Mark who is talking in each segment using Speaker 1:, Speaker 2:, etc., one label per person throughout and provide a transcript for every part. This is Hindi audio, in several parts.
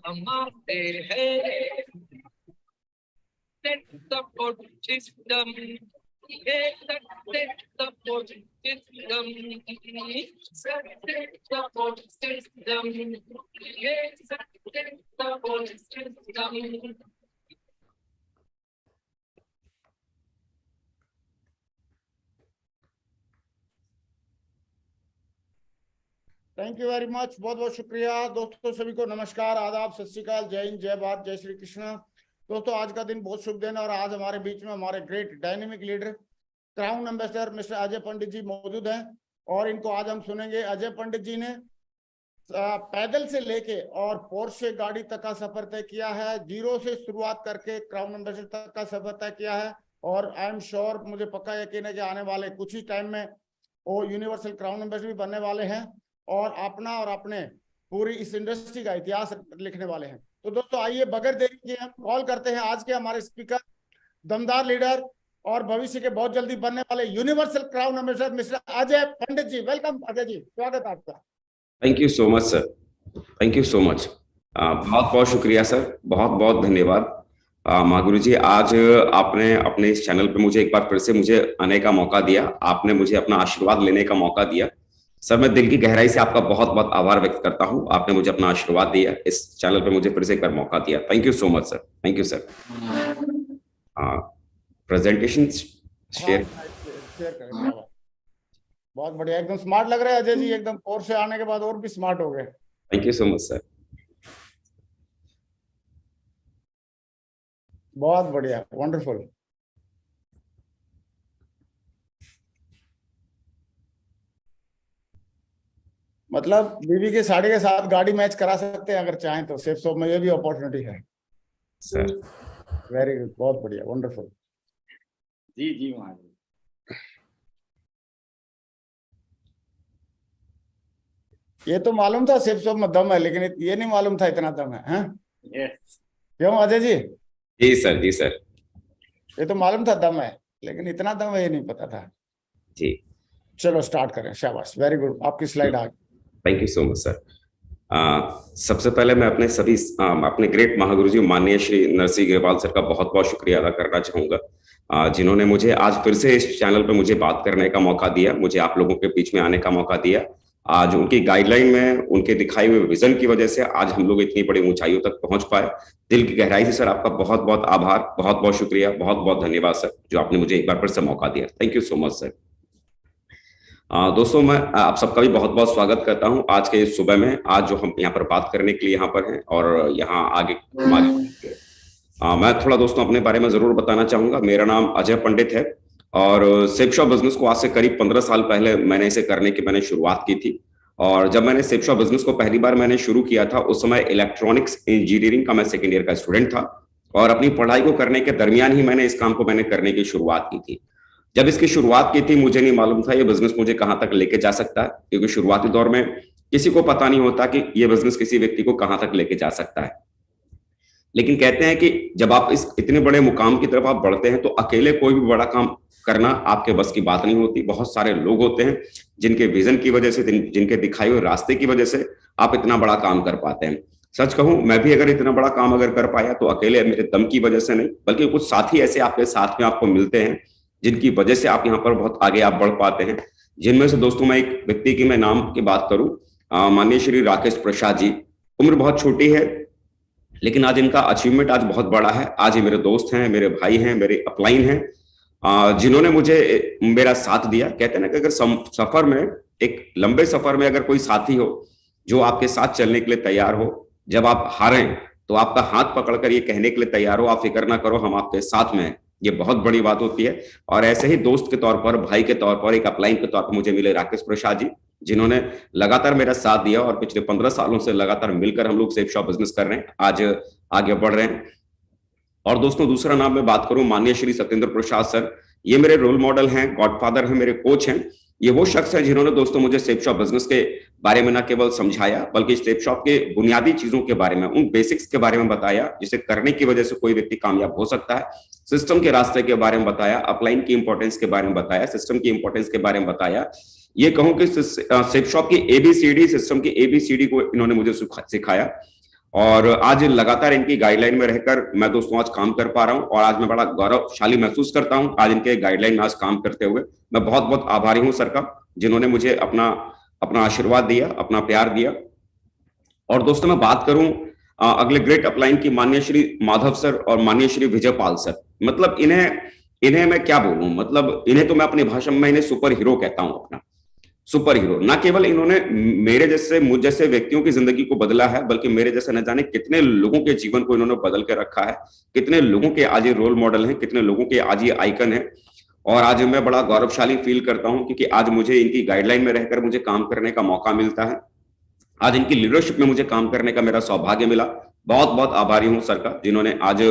Speaker 1: हमारे है support system. Yes, support system. Support system. Yes, support system.
Speaker 2: Thank you very much. बहुत बहुत शुक्रिया दोस्तों। सभी को नमस्कार, आदाब, सत श्री अकाल, जय हिंद, जय भारत, जय श्री कृष्ण। दोस्तों आज का दिन बहुत शुभ दिन है और आज हमारे बीच में हमारे great dynamic leader crown ambassador mister Ajay Pandit ji मौजूद हैं और इनको आज हम सुनेंगे। अजय पंडित जी ने पैदल से लेके और पोर्शे गाड़ी तक का सफर तय किया है, जीरो से शुरुआत करके क्राउन एम्बेसडर तक का सफर तय किया है और आई एम श्योर, मुझे पक्का यकीन है कि आने वाले कुछ ही टाइम में वो यूनिवर्सल क्राउन एम्बेसडर भी बनने वाले हैं और अपना और अपने पूरी इस इंडस्ट्री का इतिहास लिखने वाले हैं। तो दोस्तों आइए बगैर देरी के हम कॉल करते हैं आज के हमारे स्पीकर, दमदार लीडर और भविष्य के बहुत जल्दी बनने वाले universal crown ambassador mister Ajay Pandit ji. Welcome Ajay ji, स्वागत है आपका।
Speaker 3: Thank you so much sir, thank you so much. बहुत बहुत शुक्रिया सर, बहुत बहुत धन्यवाद। महागुरु जी, आज आपने अपने इस चैनल पे मुझे एक बार फिर से मुझे आने का मौका दिया, आपने मुझे अपना आशीर्वाद लेने का मौका दिया। सर मैं दिल की गहराई से आपका बहुत बहुत आभार व्यक्त करता हूं, आपने मुझे अपना आशीर्वाद दिया, इस चैनल पे मुझे फिर से एक बार मौका दिया। Thank you so much sir, thank you sir. Presentation share
Speaker 2: करें। बहुत बढ़िया, एकदम स्मार्ट लग रहे हैं अजय जी, एकदम कोर्स से आने के बाद और भी स्मार्ट हो गए।
Speaker 3: Thank you so much sir.
Speaker 2: बहुत बढ़िया, वंडरफुल। मतलब बीवी की साड़ी के साथ गाड़ी मैच करा सकते हैं अगर चाहें तो, सेफ शॉप में ये भी अपॉर्चुनिटी है
Speaker 3: सर।
Speaker 2: वेरी गुड, बहुत बढ़िया, वंडरफुल।
Speaker 4: जी जी महाराज,
Speaker 2: ये तो मालूम था सेफ शॉप में दम है, लेकिन ये नहीं मालूम था इतना दम है, हैं?
Speaker 4: यस
Speaker 2: क्यों अजय जी?
Speaker 3: जी सर, जी सर।
Speaker 2: ये तो मालूम था दम है, लेकिन इतना दम है ये नहीं पता था
Speaker 3: जी।
Speaker 2: चलो स्टार्ट करें, शाबाश, वेरी गुड। आपकी स्लाइड आ गई।
Speaker 3: Thank you so much sir. सबसे पहले मैं अपने सभी अपने ग्रेट महागुरु जी माननीय श्री नरसिंह ग्रेवाल सर का बहुत बहुत शुक्रिया अदा करना चाहूंगा, जिन्होंने मुझे आज फिर से इस चैनल पर मुझे बात करने का मौका दिया, मुझे आप लोगों के बीच में आने का मौका दिया। आज उनकी गाइडलाइन में, उनके दिखाए हुए विजन की वजह से आज हम लोग इतनी बड़ी ऊंचाइयों तक पहुंच पाए। दिल की गहराई से सर आपका बहुत बहुत आभार, बहुत बहुत शुक्रिया, बहुत बहुत धन्यवाद सर, जो आपने मुझे एक बार फिर से मौका दिया। Thank you so much sir. दोस्तों मैं आप सबका भी बहुत बहुत स्वागत करता हूं आज के सुबह में। आज जो हम यहाँ पर बात करने के लिए यहाँ पर हैं और यहाँ आगे मैं थोड़ा दोस्तों अपने बारे में जरूर बताना चाहूंगा। मेरा नाम अजय पंडित है और सेफ शॉप बिजनेस को आज से करीब 15 साल पहले मैंने इसे करने की मैंने शुरुआत की थी। और जब मैंने सेफ शॉप बिजनेस को पहली बार मैंने शुरू किया था, उस समय इलेक्ट्रॉनिक्स इंजीनियरिंग का मैं सेकेंड ईयर का स्टूडेंट था और अपनी पढ़ाई को करने के दरमियान ही मैंने इस काम को मैंने करने की शुरुआत की थी। जब इसकी शुरुआत की थी मुझे नहीं मालूम था ये बिजनेस मुझे कहां तक लेके जा सकता है, क्योंकि शुरुआती दौर में किसी को पता नहीं होता कि ये बिजनेस किसी व्यक्ति को कहां तक लेके जा सकता है। लेकिन कहते हैं कि जब आप इस इतने बड़े मुकाम की तरफ आप बढ़ते हैं तो अकेले कोई भी बड़ा काम करना आपके बस की बात नहीं होती। बहुत सारे लोग होते हैं जिनके विजन की वजह से, जिनके दिखाए हुए रास्ते की वजह से आप इतना बड़ा काम कर पाते हैं। सच कहूं, मैं भी अगर इतना बड़ा काम अगर कर पाया तो अकेले मेरे दम की वजह से नहीं, बल्कि कुछ साथी ऐसे आपके साथ में आपको मिलते हैं जिनकी वजह से आप यहाँ पर बहुत आगे आप बढ़ पाते हैं। जिनमें से दोस्तों मैं एक व्यक्ति की मैं नाम की बात करूं, माननीय श्री राकेश प्रसाद जी। उम्र बहुत छोटी है लेकिन आज इनका अचीवमेंट आज बहुत बड़ा है। आज ये मेरे दोस्त हैं, मेरे भाई हैं, मेरे अपलाइन हैं, जिन्होंने मुझे मेरा साथ दिया। कहते हैं ना कि अगर सफर में, एक लंबे सफर में अगर कोई साथी हो जो आपके साथ चलने के लिए तैयार हो, जब आप हारें तो आपका हाथ पकड़कर ये कहने के लिए तैयार हो आप फिक्र ना करो, हम आपके साथ में हैं, ये बहुत बड़ी बात होती है। और ऐसे ही दोस्त के तौर पर, भाई के तौर पर, एक अपलाइन के तौर पर मुझे मिले राकेश प्रसाद जी, जिन्होंने लगातार मेरा साथ दिया और पिछले 15 सालों से लगातार मिलकर हम लोग सेफ शॉप बिजनेस कर रहे हैं, आज आगे बढ़ रहे हैं। और दोस्तों दूसरा नाम मैं बात करूं, माननीय श्री सत्येंद्र प्रसाद सर। ये मेरे रोल मॉडल हैं, गॉडफादर हैं, मेरे कोच हैं। ये वो शख्स है जिन्होंने दोस्तों मुझे सेफ शॉप बिजनेस के बारे में न केवल समझाया बल्कि सेफ शॉप के बुनियादी चीजों के बारे में, उन बेसिक्स के बारे में बताया जिसे करने की वजह से कोई व्यक्ति कामयाब हो सकता है। सिस्टम के रास्ते के बारे में बताया, अपलाइन की इंपॉर्टेंस के बारे में बताया, सिस्टम की इंपॉर्टेंस के बारे में बताया। ये कहूं कि सेफ शॉप की एबीसीडी, सिस्टम की एबीसीडी को इन्होंने मुझे सिखाया। और आज लगातार इनकी गाइडलाइन में रहकर मैं दोस्तों आज काम कर पा रहा हूं और आज मैं बड़ा गौरवशाली महसूस करता हूं आज इनके गाइडलाइन में आज काम करते हुए। मैं बहुत बहुत आभारी हूं सर का, जिन्होंने मुझे अपना अपना आशीर्वाद दिया, अपना प्यार दिया। और दोस्तों मैं बात करूं अगले ग्रेट अपलाइन की माननीय श्री माधव सर और माननीय श्री विजय पाल सर, मतलब इन्हें मैं क्या बोलूं, मतलब इन्हें तो मैं अपनी भाषा में इन्हें सुपर हीरो कहता हूं, अपना सुपर हीरो। ना केवल इन्होंने मुझ जैसे व्यक्तियों की जिंदगी को बदला है, बल्कि मेरे जैसे न जाने कितने लोगों के जीवन को इन्होंने बदल के रखा है, कितने लोगों के आज ये रोल मॉडल हैं, कितने लोगों के आज ये आइकन है। और आज मैं बड़ा गौरवशाली फील करता हूं क्योंकि आज मुझे इनकी गाइडलाइन में रहकर मुझे काम करने का मौका मिलता है, आज इनकी लीडरशिप में मुझे काम करने का मेरा सौभाग्य मिला। बहुत बहुत आभारी हूं सर का, जिन्होंने आज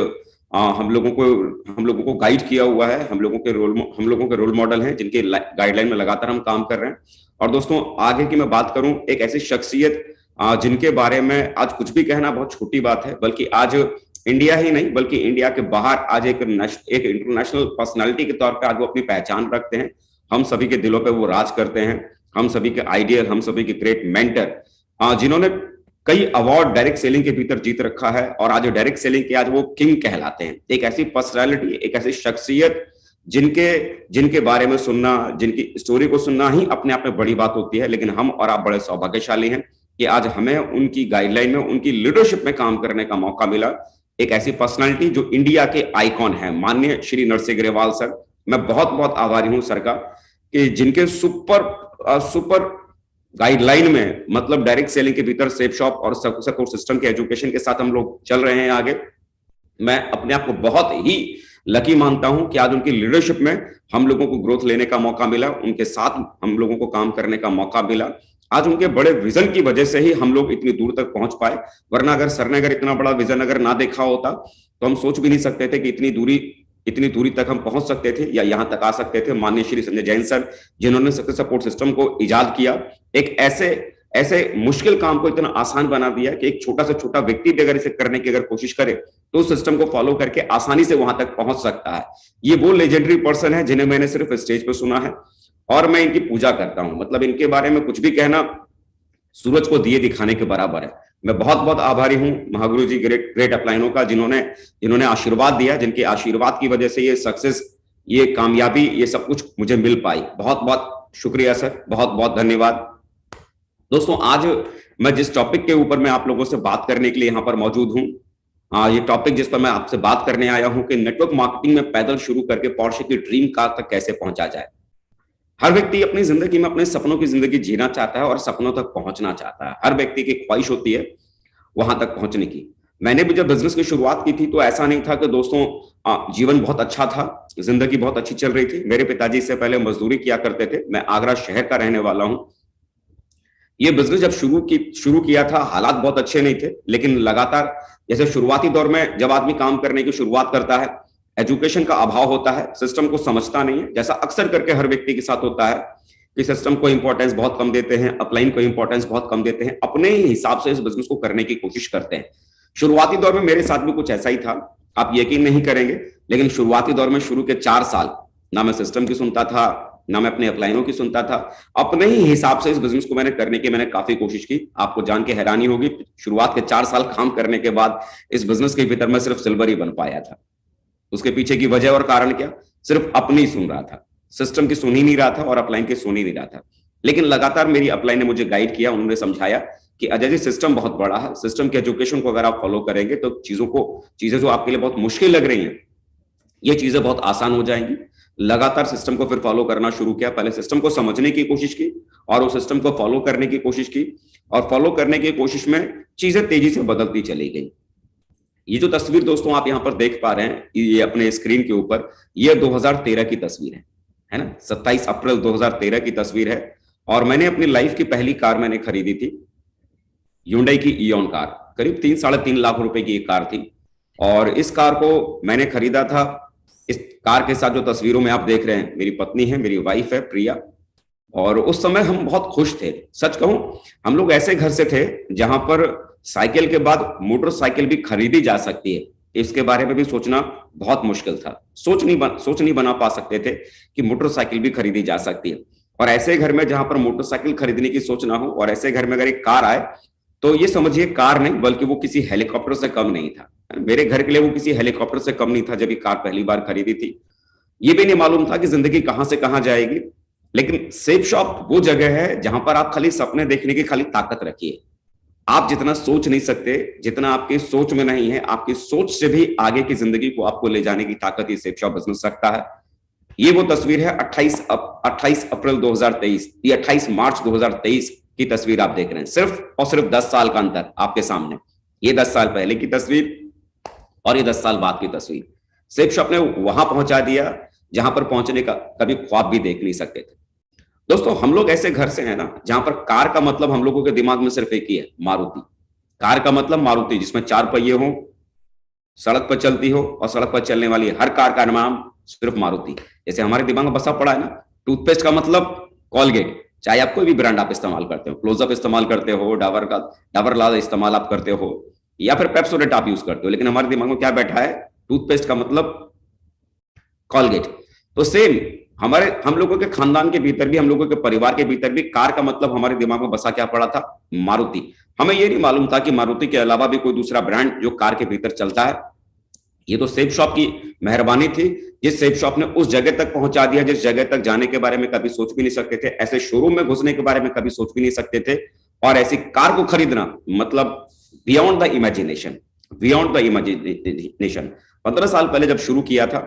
Speaker 3: हम लोगों को गाइड किया हुआ है, हम लोगों के रोल मॉडल हैं, जिनके गाइडलाइन में लगातार हम काम कर रहे हैं। और दोस्तों आगे की मैं बात करूं, एक ऐसी शख्सियत जिनके बारे में आज कुछ भी कहना बहुत छोटी बात है, बल्कि आज इंडिया ही नहीं बल्कि इंडिया के बाहर आज एक इंटरनेशनल पर्सनालिटी के तौर पे आज वो अपनी पहचान रखते हैं। हम सभी के दिलों पे वो राज करते हैं, हम सभी के आइडियल, हम सभी के ग्रेट मेंटर, जिन्होंने कई अवार्ड डायरेक्ट सेलिंग के भीतर जीत रखा है और आज डायरेक्ट सेलिंग के आज वो किंग कहलाते हैं। एक ऐसी पर्सनालिटी, एक ऐसी शख्सियत जिनके बारे में सुनना, जिनकी स्टोरी को सुनना ही अपने आप में बड़ी बात होती है। लेकिन हम और आप बड़े सौभाग्यशाली हैं कि आज हमें उनकी गाइडलाइन में, उनकी लीडरशिप में काम करने का मौका मिला। एक ऐसी पर्सनालिटी जो इंडिया के आइकॉन है, माननीय श्री नरसिंह ग्रेवाल सर। मैं बहुत बहुत आभारी हूं सर का कि जिनके सुपर गाइडलाइन में, मतलब डायरेक्ट सेलिंग के भीतर सेफ शॉप और सपोर्ट सिस्टम के एजुकेशन के साथ हम लोग चल रहे हैं आगे। मैं अपने आप को बहुत ही लकी मानता हूं कि आज उनकी लीडरशिप में हम लोगों को ग्रोथ लेने का मौका मिला, उनके साथ हम लोगों को काम करने का मौका मिला। आज उनके बड़े विजन की वजह से ही हम लोग इतनी दूर तक पहुंच पाए, वरना अगर सर ने इतना बड़ा विजन अगर ना देखा होता तो हम सोच भी नहीं सकते थे कि इतनी दूरी तक हम पहुंच सकते थे या यहां तक आ सकते थे। माननीय श्री संजय जैन सर, जिन्होंने सक्सेस सपोर्ट सिस्टम को इजाद किया, एक ऐसे मुश्किल काम को इतना आसान बना दिया कि एक छोटा से छोटा व्यक्ति भी अगर इसे करने की अगर कोशिश करे तो उस सिस्टम को फॉलो करके आसानी से वहां तक पहुंच सकता है। ये वो लेजेंडरी पर्सन है जिन्हें मैंने सिर्फ स्टेज पे सुना है और मैं इनकी पूजा करता हूं। मतलब इनके बारे में कुछ भी कहना सूरज को दिए दिखाने के बराबर है। मैं बहुत बहुत आभारी हूं महागुरु जी ग्रेट अपलाइनों का, जिन्होंने आशीर्वाद दिया, जिनके आशीर्वाद की वजह से ये सक्सेस, ये कामयाबी, ये सब कुछ मुझे मिल पाई। बहुत बहुत शुक्रिया सर, बहुत बहुत धन्यवाद। दोस्तों आज मैं जिस टॉपिक के ऊपर मैं आप लोगों से बात करने के लिए यहाँ पर मौजूद हूँ, ये टॉपिक जिस पर मैं आपसे बात करने आया हूँ कि नेटवर्क मार्केटिंग में पैदल शुरू करके पोर्शे की ड्रीम कार तक कैसे पहुंचा जाए। हर व्यक्ति अपनी जिंदगी में अपने सपनों की जिंदगी जीना चाहता है और सपनों तक पहुंचना चाहता है। हर व्यक्ति की ख्वाहिश होती है वहां तक पहुंचने की। मैंने भी जब बिजनेस की शुरुआत की थी तो ऐसा नहीं था कि दोस्तों जीवन बहुत अच्छा था, जिंदगी बहुत अच्छी चल रही थी। मेरे पिताजी इससे पहले मजदूरी किया करते थे। मैं आगरा शहर का रहने वाला हूं। ये बिजनेस जब शुरू किया था हालात बहुत अच्छे नहीं थे, लेकिन लगातार जैसे शुरुआती दौर में जब आदमी काम करने की शुरुआत करता है, एजुकेशन का अभाव होता है, सिस्टम को समझता नहीं है, जैसा अक्सर करके हर व्यक्ति के साथ होता है कि सिस्टम को इंपॉर्टेंस बहुत कम देते हैं, अपलाइन को इंपॉर्टेंस बहुत कम देते हैं, अपने ही हिसाब से इस बिजनेस को करने की कोशिश करते हैं। शुरुआती दौर में मेरे साथ भी कुछ ऐसा ही था, आप यकीन नहीं करेंगे, लेकिन शुरुआती दौर में शुरू के 4 साल ना मैं सिस्टम की सुनता था, ना मैं अपने अपलाइनों की सुनता था। अपने ही हिसाब से इस बिजनेस को मैंने काफी कोशिश की। आपको जान के हैरानी होगी, शुरुआत के 4 साल काम करने के बाद इस बिजनेस के भीतर मैं सिर्फ सिल्वर ही बन पाया था। उसके पीछे की वजह और कारण क्या? सिर्फ अपनी सुन रहा था, सिस्टम की सुन ही नहीं रहा था और अपलाइन की सुन ही नहीं रहा था। लेकिन लगातार मेरी अपलाइन ने मुझे गाइड किया, उन्होंने समझाया कि अजय जी सिस्टम बहुत बड़ा है, सिस्टम के एजुकेशन को अगर आप फॉलो करेंगे तो चीजें जो आपके लिए बहुत मुश्किल लग रही हैं, ये चीजें बहुत आसान हो जाएंगी। लगातार सिस्टम को फिर फॉलो करना शुरू किया। पहले सिस्टम को समझने की कोशिश की और उस सिस्टम को फॉलो करने की कोशिश की, और फॉलो करने की कोशिश में चीजें तेजी से बदलती चली गई। ये जो तस्वीर दोस्तों आप यहाँ पर देख पा रहे हैं, ये अपने स्क्रीन के ऊपर, ये 2013 की तस्वीर है ना, 27 अप्रैल 2013 की तस्वीर है। और मैंने अपनी लाइफ की पहली कार मैंने खरीदी थी, ह्यूंडई की इयॉन कार। करीब 3-3.5 लाख रुपए की एक कार थी और इस कार को मैंने खरीदा था। इस कार के साथ जो तस्वीरों में आप देख रहे हैं, मेरी पत्नी है, मेरी वाइफ है प्रिया, और उस समय हम बहुत खुश थे। सच कहूं, हम लोग ऐसे घर से थे जहां पर साइकिल के बाद मोटरसाइकिल भी खरीदी जा सकती है, इसके बारे में भी सोचना बहुत मुश्किल था। सोच नहीं बना पा सकते थे कि मोटरसाइकिल भी खरीदी जा सकती है। और ऐसे घर में जहां पर मोटरसाइकिल खरीदने की सोच ना हो और ऐसे घर में अगर एक कार आए तो ये समझिए कार नहीं बल्कि वो किसी हेलीकॉप्टर से कम नहीं था। मेरे घर के लिए वो किसी हेलीकॉप्टर से कम नहीं था जब ये कार पहली बार खरीदी थी। ये भी नहीं मालूम था कि जिंदगी कहां से कहां जाएगी। लेकिन सेफ शॉप वो जगह है जहां पर आप खाली सपने देखने की खाली ताकत रखिए। आप जितना सोच नहीं सकते, जितना आपकी सोच में नहीं है, आपकी सोच से भी आगे की जिंदगी को आपको ले जाने की ताकत ये सेफ शॉप बिजनेस रखता है। ये वो तस्वीर है 28 अप्रैल 2023, ये 28 मार्च 2023 की तस्वीर आप देख रहे हैं। सिर्फ और सिर्फ 10 साल का अंतर आपके सामने। ये 10 साल पहले की तस्वीर और ये 10 साल बाद की तस्वीर। सेफ शॉप ने वहां पहुंचा दिया जहां पर पहुंचने का कभी ख्वाब भी देख नहीं सकते थे। दोस्तों, हम लोग ऐसे घर से हैं ना जहां पर कार का मतलब हम लोगों के दिमाग में सिर्फ एक ही है, मारुति। कार का मतलब मारुति, जिसमें 4 पहिए हो, सड़क पर चलती हो और सड़क पर चलने वाली हर कार का नाम सिर्फ मारुति। जैसे हमारे दिमाग में बसा पड़ा है ना, टूथपेस्ट का मतलब कॉलगेट। चाहे आप कोई भी ब्रांड आप इस्तेमाल करते हो, क्लोजअप इस्तेमाल करते हो, डाबर लाल इस्तेमाल आप करते हो, या फिर पेप्सोडेंट आप यूज करते हो, लेकिन हमारे दिमाग में क्या बैठा है? टूथपेस्ट का मतलब कॉलगेट। तो सेम हम लोगों के खानदान के भीतर भी, हम लोगों के परिवार के भीतर भी कार का मतलब हमारे दिमाग में बसा क्या पड़ा था? मारुति। हमें ये नहीं मालूम था कि मारुति के अलावा भी कोई दूसरा ब्रांड जो कार के भीतर चलता है। ये तो सेफ शॉप की मेहरबानी थी, जिस सेफ शॉप ने उस जगह तक पहुंचा दिया जिस जगह तक जाने के बारे में कभी सोच भी नहीं सकते थे, ऐसे शोरूम में घुसने के बारे में कभी सोच भी नहीं सकते थे, और ऐसी कार को खरीदना मतलब beyond the imagination, beyond the imagination. 15 साल पहले जब शुरू किया था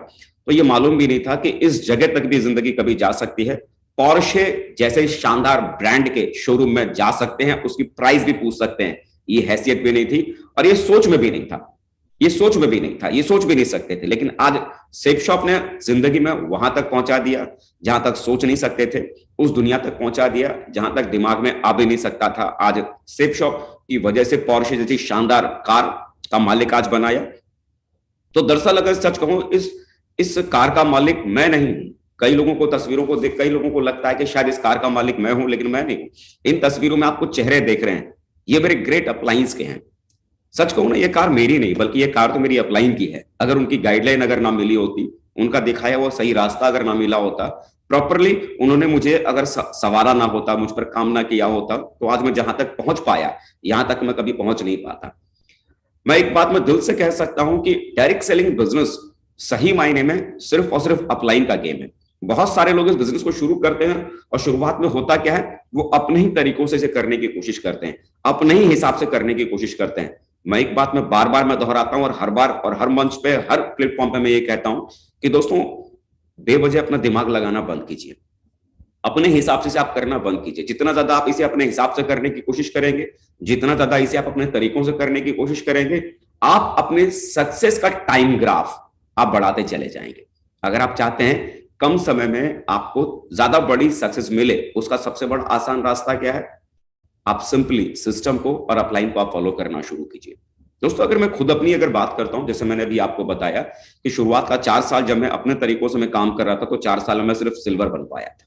Speaker 3: तो ये मालूम भी नहीं था कि इस जगह तक भी जिंदगी कभी जा सकती है। पोर्शे जैसे शानदार ब्रांड के शोरूम में जा सकते हैं, उसकी प्राइस भी पूछ सकते हैं, ये हैसियत भी नहीं थी और ये सोच में भी नहीं था, ये सोच में भी नहीं था, ये सोच भी नहीं सकते थे। लेकिन आज सेफ शॉप ने जिंदगी में वहां तक पहुंचा दिया जहां तक सोच नहीं सकते थे, उस दुनिया तक पहुंचा दिया जहां तक दिमाग में आ भी नहीं सकता था। आज सेफ शॉप की वजह से पोर्शे जैसी शानदार कार का मालिक आज बनाया। तो दरअसल अगर सच कहूं, इस कार का मालिक मैं नहीं हूं। कई लोगों को तस्वीरों को देख कई लोगों को लगता है कि शायद इस कार का मालिक मैं हूं, लेकिन मैं नहीं हूं। इन तस्वीरों में आपको चेहरे देख रहे हैं, ये मेरे ग्रेट अपलाइंस के हैं। सच कहूं ना, ये कार मेरी नहीं बल्कि ये कार तो मेरी अपलाइन की है। अगर उनकी गाइडलाइन अगर ना मिली होती, उनका दिखाया वो सही रास्ता अगर ना मिला होता, प्रॉपरली उन्होंने मुझे अगर सवारा ना होता, मुझ पर काम ना किया होता, तो आज मैं जहां तक पहुंच पाया, यहां तक मैं कभी पहुंच नहीं पाता। मैं एक बात मैं दिल से कह सकता हूं कि डायरेक्ट सेलिंग बिजनेस सही मायने में सिर्फ और सिर्फ अपलाइन का गेम है। बहुत सारे लोग इस बिजनेस को शुरू करते हैं और शुरुआत में होता क्या है, वो अपने ही तरीकों से इसे करने की कोशिश करते हैं, अपने ही हिसाब से करने की कोशिश करते हैं। मैं एक बात में बार बार मैं दोहराता हूं और हर बार और हर मंच पे हर प्लेटफॉर्म पे मैं ये कहता हूं कि दोस्तों, बेवजह अपना दिमाग लगाना बंद कीजिए, अपने हिसाब से आप करना बंद कीजिए। जितना ज्यादा आप इसे अपने हिसाब से करने की कोशिश करेंगे, जितना ज्यादा इसे आप अपने तरीकों से करने की कोशिश करेंगे, आप अपने सक्सेस का टाइम ग्राफ आप बढ़ाते चले जाएंगे। अगर आप चाहते हैं कम समय में आपको ज्यादा बड़ी सक्सेस मिले, उसका सबसे बड़ा आसान रास्ता क्या है? आप सिंपली सिस्टम को और अपलाइन को आप फॉलो करना शुरू कीजिए। दोस्तों, अगर मैं खुद अपनी अगर बात करता हूं, जैसे मैंने अभी आपको बताया कि शुरुआत का 4 साल जब मैं अपने तरीकों से मैं काम कर रहा था, तो 4 साल में मैं सिर्फ सिल्वर बन पाया था।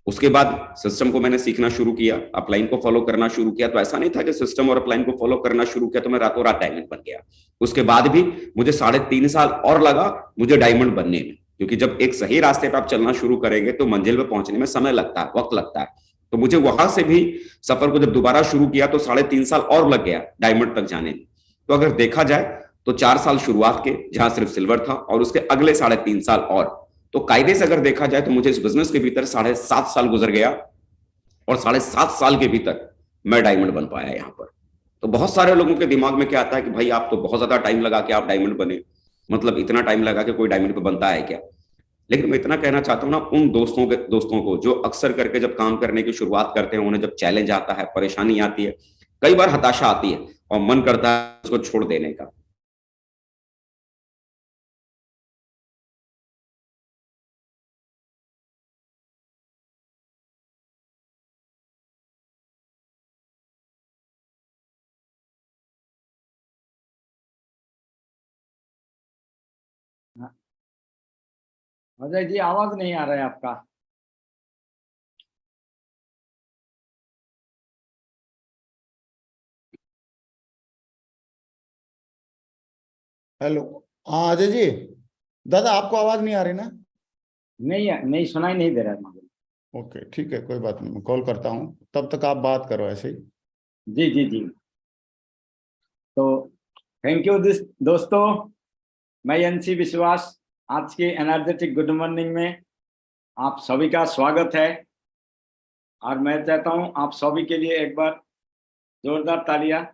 Speaker 3: उसके बाद सिस्टम को मैंने सीखना शुरू किया, अपलाइन को फॉलो करना शुरू किया। तो ऐसा नहीं था कि सिस्टम और अपलाइन को फॉलो करना शुरू किया तो मैं रातों रात डायमंड बन गया। उसके बाद भी मुझे 3.5 साल और लगा मुझे डायमंड बनने में, क्योंकि जब एक सही रास्ते पर आप चलना शुरू करेंगे तो मंजिल पे पहुंचने में समय लगता है, वक्त लगता है। तो मुझे वहां से भी सफर को जब दोबारा शुरू किया तो 3.5 साल और लग गया डायमंड तक जाने में। तो अगर देखा जाए तो 4 साल शुरुआत के जहां सिर्फ सिल्वर था, और उसके अगले 3.5 साल और, तो कायदे से अगर देखा जाए तो मुझे इस बिजनेस के भीतर 7.5 साल गुजर गया और 7.5 साल के भीतर मैं डायमंड बन पाया यहां पर। तो बहुत सारे लोगों के दिमाग में क्या आता है कि भाई आप तो बहुत ज्यादा टाइम लगा के आप डायमंड बने, मतलब इतना टाइम लगा के कोई डायमंड पे बनता है क्या? लेकिन मैं इतना कहना चाहता हूं ना उन दोस्तों को जो अक्सर करके जब काम करने की शुरुआत करते हैं, उन्हें जब चैलेंज आता है, परेशानी आती है, कई बार हताशा आती है और मन करता है उसको छोड़ देने का।
Speaker 4: अजय जी, आवाज नहीं आ रहा है आपका।
Speaker 2: हेलो। हाँ अजय जी, दादा आपको आवाज नहीं आ रही ना?
Speaker 4: नहीं नहीं, सुनाई नहीं दे रहा है मुझे।
Speaker 2: ओके ठीक है, कोई बात नहीं, मैं कॉल करता हूँ, तब तक आप बात करो ऐसे ही।
Speaker 4: जी जी जी। तो थैंक यू दोस्तों, मैं एनसी विश्वास आज के एनर्जेटिक गुड मॉर्निंग में आप सभी का स्वागत है। और मैं चाहता हूं आप सभी के लिए एक बार जोरदार तालियां।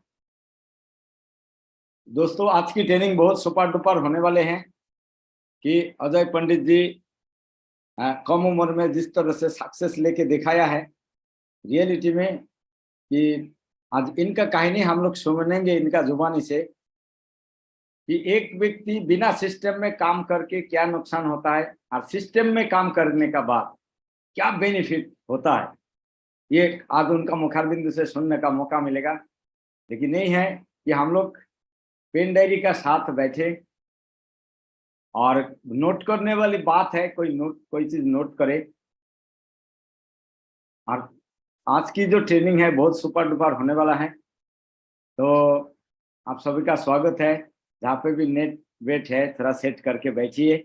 Speaker 4: दोस्तों, आज की ट्रेनिंग बहुत सुपर डुपर होने वाले हैं कि अजय पंडित जी कम उम्र में जिस तरह से सक्सेस लेके दिखाया है रियलिटी में, कि आज इनका कहानी हम लोग सुनेंगे इनका जुबानी से कि एक व्यक्ति बिना सिस्टम में काम करके क्या नुकसान होता है और सिस्टम में काम करने का बाद क्या बेनिफिट होता है, ये आज उनका मुखारबिंदु से सुनने का मौका मिलेगा। लेकिन नहीं है कि हम लोग पेन डायरी का साथ बैठे और नोट करने वाली बात है, कोई चीज नोट करे। और आज की जो ट्रेनिंग है बहुत सुपर डुपर होने वाला है, तो आप सभी का स्वागत है। जहाँ पे भी नेट वेट है थोड़ा सेट करके बैठिए।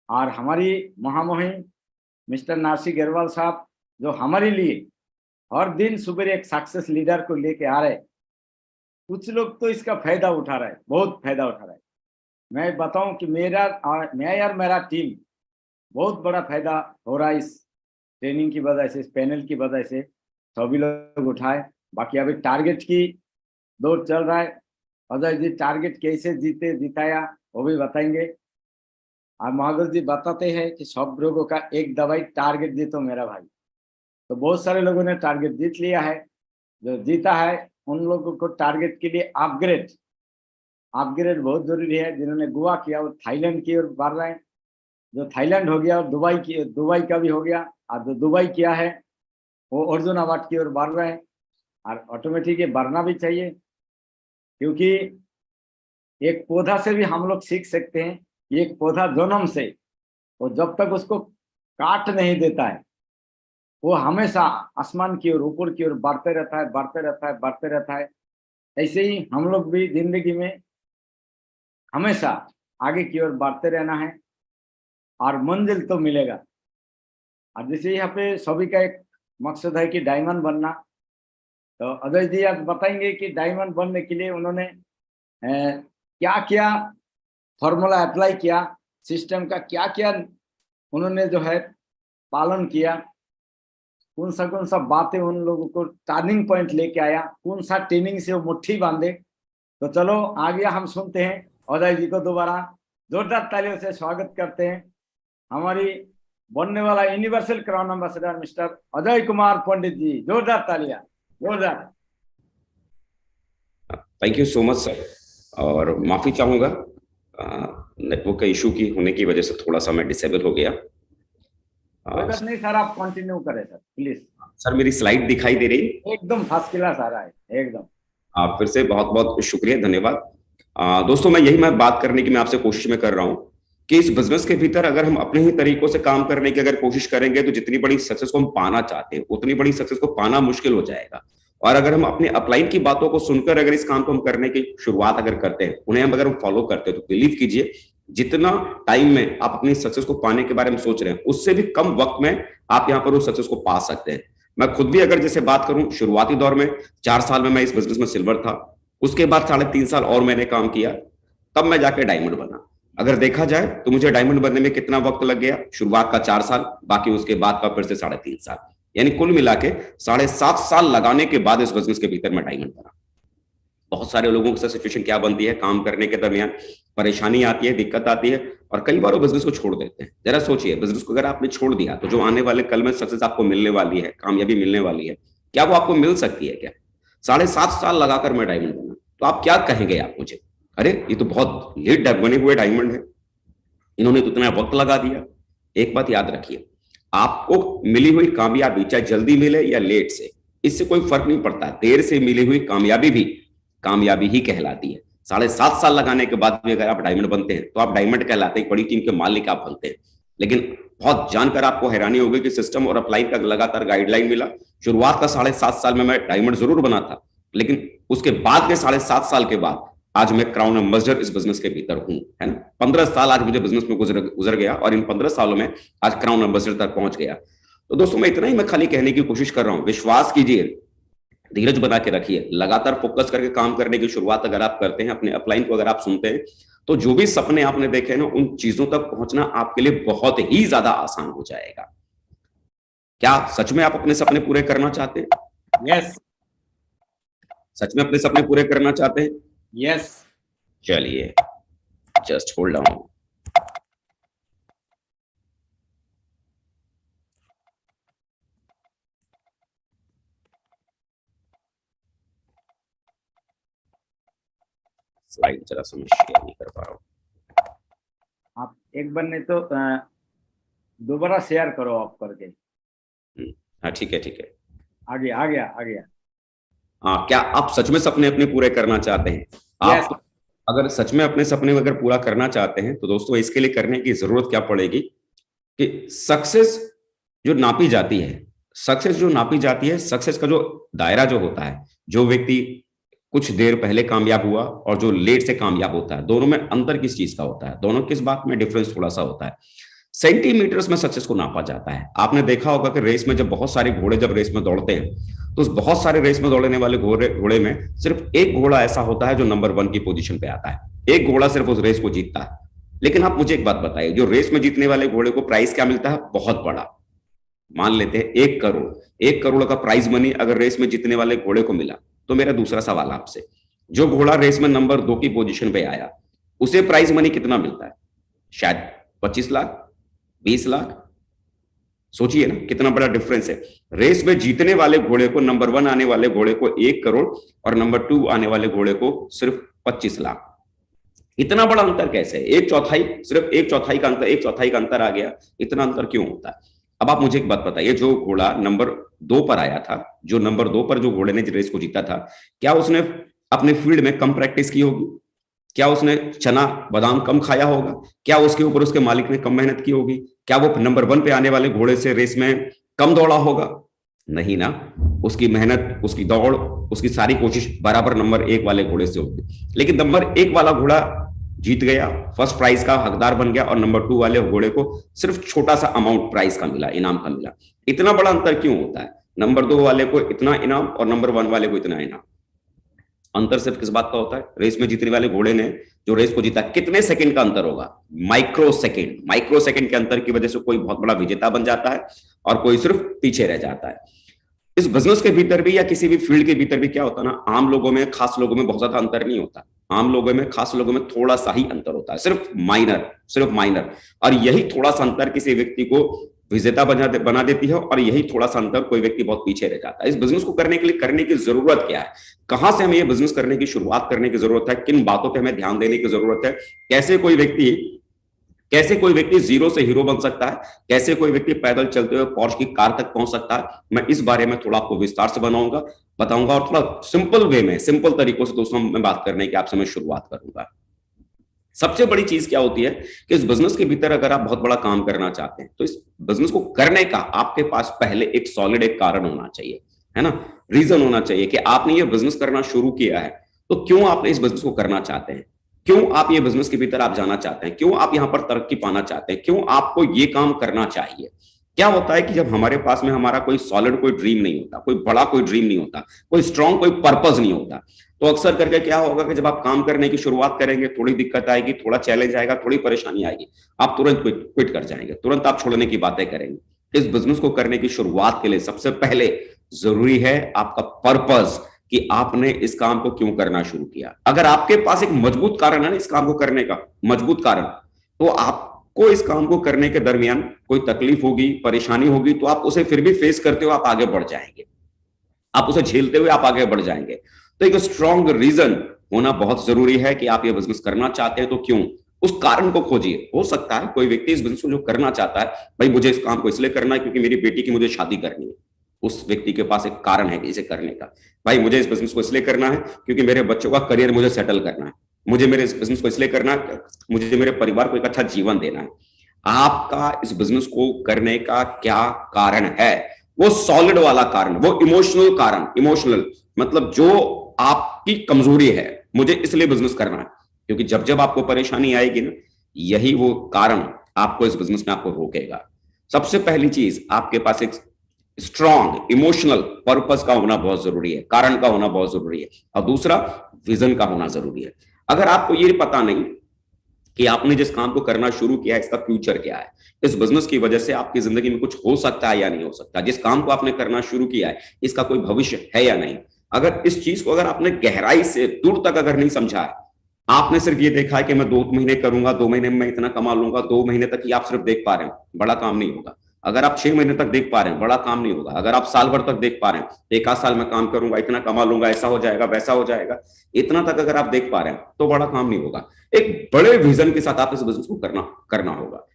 Speaker 4: और हमारी महामहिम मिस्टर नासिक अग्रवाल साहब जो हमारे लिए हर दिन सुबह एक सक्सेस लीडर को लेके आ रहे, कुछ लोग तो इसका फायदा उठा रहे, बहुत फायदा उठा रहे। मैं बताऊं कि मेरा टीम बहुत बड़ा फायदा हो रहा है इस ट्रेनिंग की वजह से, इस पैनल की वजह से सभी लोग उठाए। बाकी अभी टारगेट की दौर चल रहा है। अजय जी टारगेट कैसे जिताया वो भी बताएंगे। और महावीर जी बताते हैं कि सब लोगों का एक दवाई टारगेट जीतो मेरा भाई। तो बहुत सारे लोगों ने टारगेट जीत लिया है। जो जीता है उन लोगों को टारगेट के लिए अपग्रेड बहुत जरूरी है। जिन्होंने गोवा किया वो थाईलैंड की ओर बढ़ रहे हैं। जो थाईलैंड हो गया और दुबई का भी हो गया, और जो दुबई किया है वो अर्जुन अवार्ड की ओर बढ़ रहे हैं। और ऑटोमेटिक ये बढ़ना भी चाहिए, क्योंकि एक पौधा से भी हम लोग सीख सकते हैं कि एक पौधा जन्म से वो जब तक उसको काट नहीं देता है वो हमेशा आसमान की ओर, ऊपर की ओर बढ़ते रहता है। ऐसे ही हम लोग भी जिंदगी में हमेशा आगे की ओर बढ़ते रहना है और मंजिल तो मिलेगा। और जैसे यहाँ पे सभी का एक मकसद है कि डायमंड बनना। तो अजय जी आज बताएंगे कि डायमंड बनने के लिए उन्होंने क्या क्या फॉर्मूला अप्लाई किया, सिस्टम का क्या क्या उन्होंने जो है पालन किया, कौन सा बातें उन लोगों को टर्निंग पॉइंट लेके आया, कौन सा ट्रेनिंग से वो मुट्ठी बांधे। तो चलो आगे हम सुनते हैं अजय जी को। दोबारा जोरदार तालियों से स्वागत करते हैं हमारी बनने वाला universal crown ambassador mister Ajay Kumar Pandit ji. जोरदार तालियां, जोरदार।
Speaker 3: Thank you so much sir. और माफी चाहूंगा नेटवर्क का इशू की होने की वजह से थोड़ा सा मैं डिसेबल हो गया।
Speaker 4: कोई बात नहीं सर, आप कंटिन्यू करें सर प्लीज।
Speaker 3: सर मेरी स्लाइड दिखाई दे रही है?
Speaker 4: एकदम फर्स्ट क्लास आ रहा है एकदम।
Speaker 3: आप फिर से बहुत बहुत शुक्रिया, धन्यवाद। दोस्तों मैं बात करने की मैं आपसे कोशिश में कर रहा हूं कि इस बिजनेस के भीतर अगर हम अपने ही तरीकों से काम करने की अगर कोशिश करेंगे तो जितनी बड़ी सक्सेस को हम पाना चाहते हैं उतनी बड़ी सक्सेस को पाना मुश्किल हो जाएगा। और अगर हम अपने अपलाइन की बातों को सुनकर अगर इस काम को हम करने की शुरुआत अगर करते हैं, उन्हें हम अगर फॉलो करते हैं, तो बिलीव कीजिए जितना टाइम में आप अपनी सक्सेस को पाने के बारे में सोच रहे हैं उससे भी कम वक्त में आप यहाँ पर उस सक्सेस को पा सकते हैं। मैं खुद भी अगर जैसे बात करूं, शुरुआती दौर में 4 साल में मैं इस बिजनेस में सिल्वर था, उसके बाद 3.5 साल और मैंने काम किया, तब मैं जाके डायमंड बना। अगर देखा जाए तो मुझे डायमंड बनने में कितना वक्त लग गया, शुरुआत का 4 साल, बाकी उसके बाद का फिर से 3.5 साल, यानी कुल मिला के 7.5 साल लगाने के बाद इस बिजनेस के भीतर मैं डायमंड बना। बहुत सारे लोगों के साथ सिचुएशन क्या बनती है, काम करने के दरमियान परेशानी आती है, दिक्कत आती है और कई बार वो बिजनेस को छोड़ देते हैं। जरा सोचिए, बिजनेस को अगर आपने छोड़ दिया तो जो आने वाले कल में सक्सेस आपको मिलने वाली है, कामयाबी मिलने वाली है, क्या वो आपको मिल सकती है क्या? 7.5 साल लगाकर मैं डायमंड बना, तो आप क्या कहेंगे आप मुझे, अरे ये तो बहुत लेट बने हुए डायमंड है, इन्होंने तो इतना वक्त लगा दिया। एक बात याद रखिए, आपको मिली हुई कामयाबी चाहे जल्दी मिले या लेट से, इससे कोई फर्क नहीं पड़ता। देर से मिली हुई कामयाबी भी कामयाबी ही कहलाती है। 7.5 साल लगाने के बाद भी अगर आप डायमंड बनते हैं तो आप डायमंड कहलाते हैं, बड़ी टीम के मालिक आप बनते हैं। लेकिन बहुत जानकर आपको हैरानी होगी कि सिस्टम और अप्लाई का लगातार गाइडलाइन मिला। शुरुआत का 7.5 साल में मैं डायमंड जरूर बना था, लेकिन उसके बाद के 7.5 साल के बाद आज मैं क्राउन एम्बेसडर इस बिजनेस के भीतर हूं, है ना। 15 साल आज मुझे बिजनेस में गुजर गया और इन 15 सालों में आज क्राउन एम्बेसडर तक पहुंच गया। तो दोस्तों मैं इतना ही मैं खाली कहने की कोशिश कर रहा हूं, विश्वास कीजिए धीरज बना के रखिए, लगातार फोकस करके काम करने की शुरुआत अगर आप करते हैं, अपने अपलाइन को अगर आप सुनते हैं, तो जो भी सपने आपने देखे ना, उन चीजों तक पहुंचना आपके लिए बहुत ही ज्यादा आसान हो जाएगा। क्या सच में आप अपने सपने पूरे करना चाहते हैं?
Speaker 4: यस।
Speaker 3: सच में अपने सपने पूरे करना चाहते हैं?
Speaker 4: यस।
Speaker 3: चलिए, जस्ट होल्ड ऑन। स्लाइड जरा से मैं शेयर नहीं कर पा रहा हूँ।
Speaker 4: आप एक बार नहीं तो दोबारा शेयर करो ऑफ करके।
Speaker 3: हाँ ठीक है, ठीक है।
Speaker 4: आ गया आ गया आ गया।
Speaker 3: हाँ, क्या आप सच में सपने अपने पूरे करना चाहते हैं? आप
Speaker 4: Yes.
Speaker 3: अगर सच में अपने सपने अगर पूरा करना चाहते हैं, तो दोस्तों इसके लिए करने की जरूरत क्या पड़ेगी कि सक्सेस जो नापी जाती है, सक्सेस का जो दायरा जो होता है, जो व्यक्ति कुछ देर पहले कामयाब हुआ और जो लेट से कामयाब होता है, दोनों में अंतर किस चीज का होता है? दोनों किस बात में डिफरेंस थोड़ा सा होता है? सेंटीमीटर्स में सक्सेस को नापा जाता है। आपने देखा होगा कि रेस में जब बहुत सारे घोड़े जब रेस में दौड़ते हैं, तो उस बहुत सारे रेस में दौड़ने वाले घोड़े में सिर्फ एक घोड़ा ऐसा होता है जो नंबर 1 की पोजीशन पे आता है। एक घोड़ा सिर्फ उस रेस को जीतता है। लेकिन आप मुझे एक बात बताइए, जो रेस में जीतने वाले घोड़े को प्राइस क्या मिलता है? बहुत बड़ा, मान लेते हैं 1 करोड़। 1 करोड़ का प्राइज मनी अगर रेस में जीतने वाले घोड़े को मिला, तो मेरा दूसरा सवाल आपसे, जो घोड़ा रेस में नंबर 2 की पोजीशन पे आया, उसे प्राइज मनी कितना मिलता है? शायद 25 लाख, 20 लाख। सोचिए ना कितना बड़ा डिफरेंस है। रेस में जीतने वाले घोड़े को, नंबर 1 आने वाले घोड़े को 1 करोड़ और नंबर 2 आने वाले घोड़े को सिर्फ 25 लाख। इतना बड़ा अंतर कैसे? सिर्फ एक चौथाई का अंतर आ गया। इतना अंतर क्यों होता है? अब आप मुझे एक बात बताइए, जो घोड़ा नंबर 2 पर आया था, जो नंबर 2 पर जो घोड़े ने रेस को जीता था, क्या उसने अपने फील्ड में कम प्रैक्टिस की होगी? क्या उसने चना बादाम कम खाया होगा? क्या उसके ऊपर उसके मालिक ने कम मेहनत की होगी? क्या वो नंबर 1 पे आने वाले घोड़े से रेस में कम दौड़ा होगा? नहीं ना। उसकी मेहनत, उसकी दौड़, उसकी सारी कोशिश बराबर नंबर 1 वाले घोड़े से होगी। लेकिन नंबर 1 वाला घोड़ा जीत गया, फर्स्ट प्राइज का हकदार बन गया, और नंबर 2 वाले घोड़े को सिर्फ छोटा सा अमाउंट प्राइज का मिला, इनाम का मिला। इतना बड़ा अंतर क्यों होता है? नंबर 2 वाले को इतना इनाम और नंबर 1 वाले को इतना इनाम। अंतर सिर्फ किस बात का होता है? रेस में जीतने वाले घोड़े ने जो रेस को जीता, कितने सेकंड का अंतर होगा? माइक्रो सेकंड के अंतर की वजह से कोई बहुत बड़ा विजेता बन जाता है और कोई सिर्फ पीछे रह जाता है। इस बिजनेस के भीतर भी या किसी भी फील्ड के भीतर भी क्या होता है ना, आम लोगों में खास लोगों में बहुत ज्यादा अंतर नहीं होता। आम लोगों में खास लोगों में थोड़ा सा ही अंतर होता है, सिर्फ माइनर। और यही थोड़ा सा अंतर किसी व्यक्ति को विजेता बना देती है, और यही थोड़ा सा अंतर कोई व्यक्ति बहुत पीछे रह जाता है। इस बिजनेस को करने के लिए करने की जरूरत क्या है? कहां से हमें ये बिजनेस करने की शुरुआत करने की जरूरत है? किन बातों पे हमें ध्यान देने की जरूरत है? कैसे कोई व्यक्ति जीरो से हीरो बन सकता है? कैसे कोई व्यक्ति पैदल चलते हुए पोर्श की कार तक पहुंच सकता है? मैं इस बारे में थोड़ा आपको विस्तार से बताऊंगा और थोड़ा सिंपल तरीकों से दोस्तों मैं बात करने की आपसे मैं शुरुआत करूंगा। सबसे बड़ी चीज क्या होती है कि इस बिजनेस के भीतर अगर आप बहुत बड़ा काम करना चाहते हैं, तो इस बिजनेस को करने का आपके पास पहले एक सॉलिड एक कारण होना चाहिए, है ना, रीजन होना चाहिए कि आपने ये बिजनेस करना शुरू किया है, तो क्यों आपने इस बिजनेस को करना चाहते हैं? क्यों आप ये बिजनेस के भीतर आप जाना चाहते हैं? क्यों आप यहां पर तरक्की पाना चाहते हैं? क्यों आपको ये काम करना चाहिए? क्या होता है कि जब हमारे पास में हमारा कोई सॉलिड कोई ड्रीम नहीं होता, कोई बड़ा कोई ड्रीम नहीं होता, कोई स्ट्रांग कोई पर्पस नहीं होता, तो अक्सर करके क्या होगा कि जब आप काम करने की शुरुआत करेंगे, थोड़ी दिक्कत आएगी, थोड़ा चैलेंज आएगा, थोड़ी परेशानी आएगी, आप तुरंत क्विट कर जाएंगे, तुरंत आप छोड़ने की बातें करेंगे। इस बिजनेस को करने की शुरुआत के लिए सबसे पहले जरूरी है आपका पर्पस, कि आपने इस काम को क्यों करना शुरू किया। अगर आपके पास एक मजबूत कारण है ना इस काम को करने का, मजबूत कारण, तो आपको इस काम को करने के दरमियान कोई तकलीफ होगी, परेशानी होगी, तो आप उसे फिर भी फेस करते हुए आप आगे बढ़ जाएंगे, आप उसे झेलते हुए आप आगे बढ़ जाएंगे। तो एक स्ट्रॉन्ग रीजन होना बहुत जरूरी है कि आप ये बिजनेस करना चाहते हैं, तो क्यों, उस कारण को खोजिए। हो सकता है कोई व्यक्ति इस बिजनेस को जो करना चाहता है, भाई मुझे इस काम को इसलिए करना है क्योंकि मेरी बेटी की मुझे शादी करनी है, उस व्यक्ति के पास एक कारण है इसे करने का। भाई मुझे इस बिजनेस को इसलिए करना है क्योंकि मेरे बच्चों का करियर मुझे सेटल करना है, मुझे मेरे इस बिजनेस को इसलिए करना है, मुझे मेरे परिवार को एक अच्छा जीवन देना है। आपका इस बिजनेस को करने का क्या कारण है? वो सॉलिड वाला कारण, वो इमोशनल कारण, इमोशनल मतलब जो आपकी कमजोरी है, मुझे इसलिए बिजनेस करना है। क्योंकि जब जब आपको परेशानी आएगी ना, यही वो कारण आपको इस बिजनेस में आपको रोकेगा। सबसे पहली चीज, आपके पास एक स्ट्रॉन्ग इमोशनल पर्पस का होना बहुत जरूरी है, कारण का होना बहुत जरूरी है, और दूसरा विजन का होना जरूरी है। अगर आपको ये पता नहीं कि आपने जिस काम को करना शुरू किया है इसका फ्यूचर क्या है, इस बिजनेस की वजह से आपकी जिंदगी में कुछ हो सकता है या नहीं हो सकता, जिस काम को आपने करना शुरू किया है इसका कोई भविष्य है या नहीं, अगर इस चीज को अगर आपने गहराई से दूर तक अगर नहीं समझा है, आपने सिर्फ ये देखा है कि मैं 2 महीने करूंगा, 2 महीने में मैं इतना कमा लूंगा, 2 महीने तक ही आप सिर्फ देख पा रहे हो, बड़ा काम नहीं होगा। अगर आप 6 महीने तक देख पा रहे हैं, बड़ा काम नहीं होगा। अगर आप साल भर तक देख पा रहे हैं, 1 आध साल में काम करूंगा, इतना कमा लूंगा, ऐसा हो जाएगा, वैसा हो जाएगा, इतना तक अगर आप देख पा रहे हैं तो बड़ा काम नहीं होगा। एक बड़े विजन के साथ आप इस बिजनेस को करना होगा।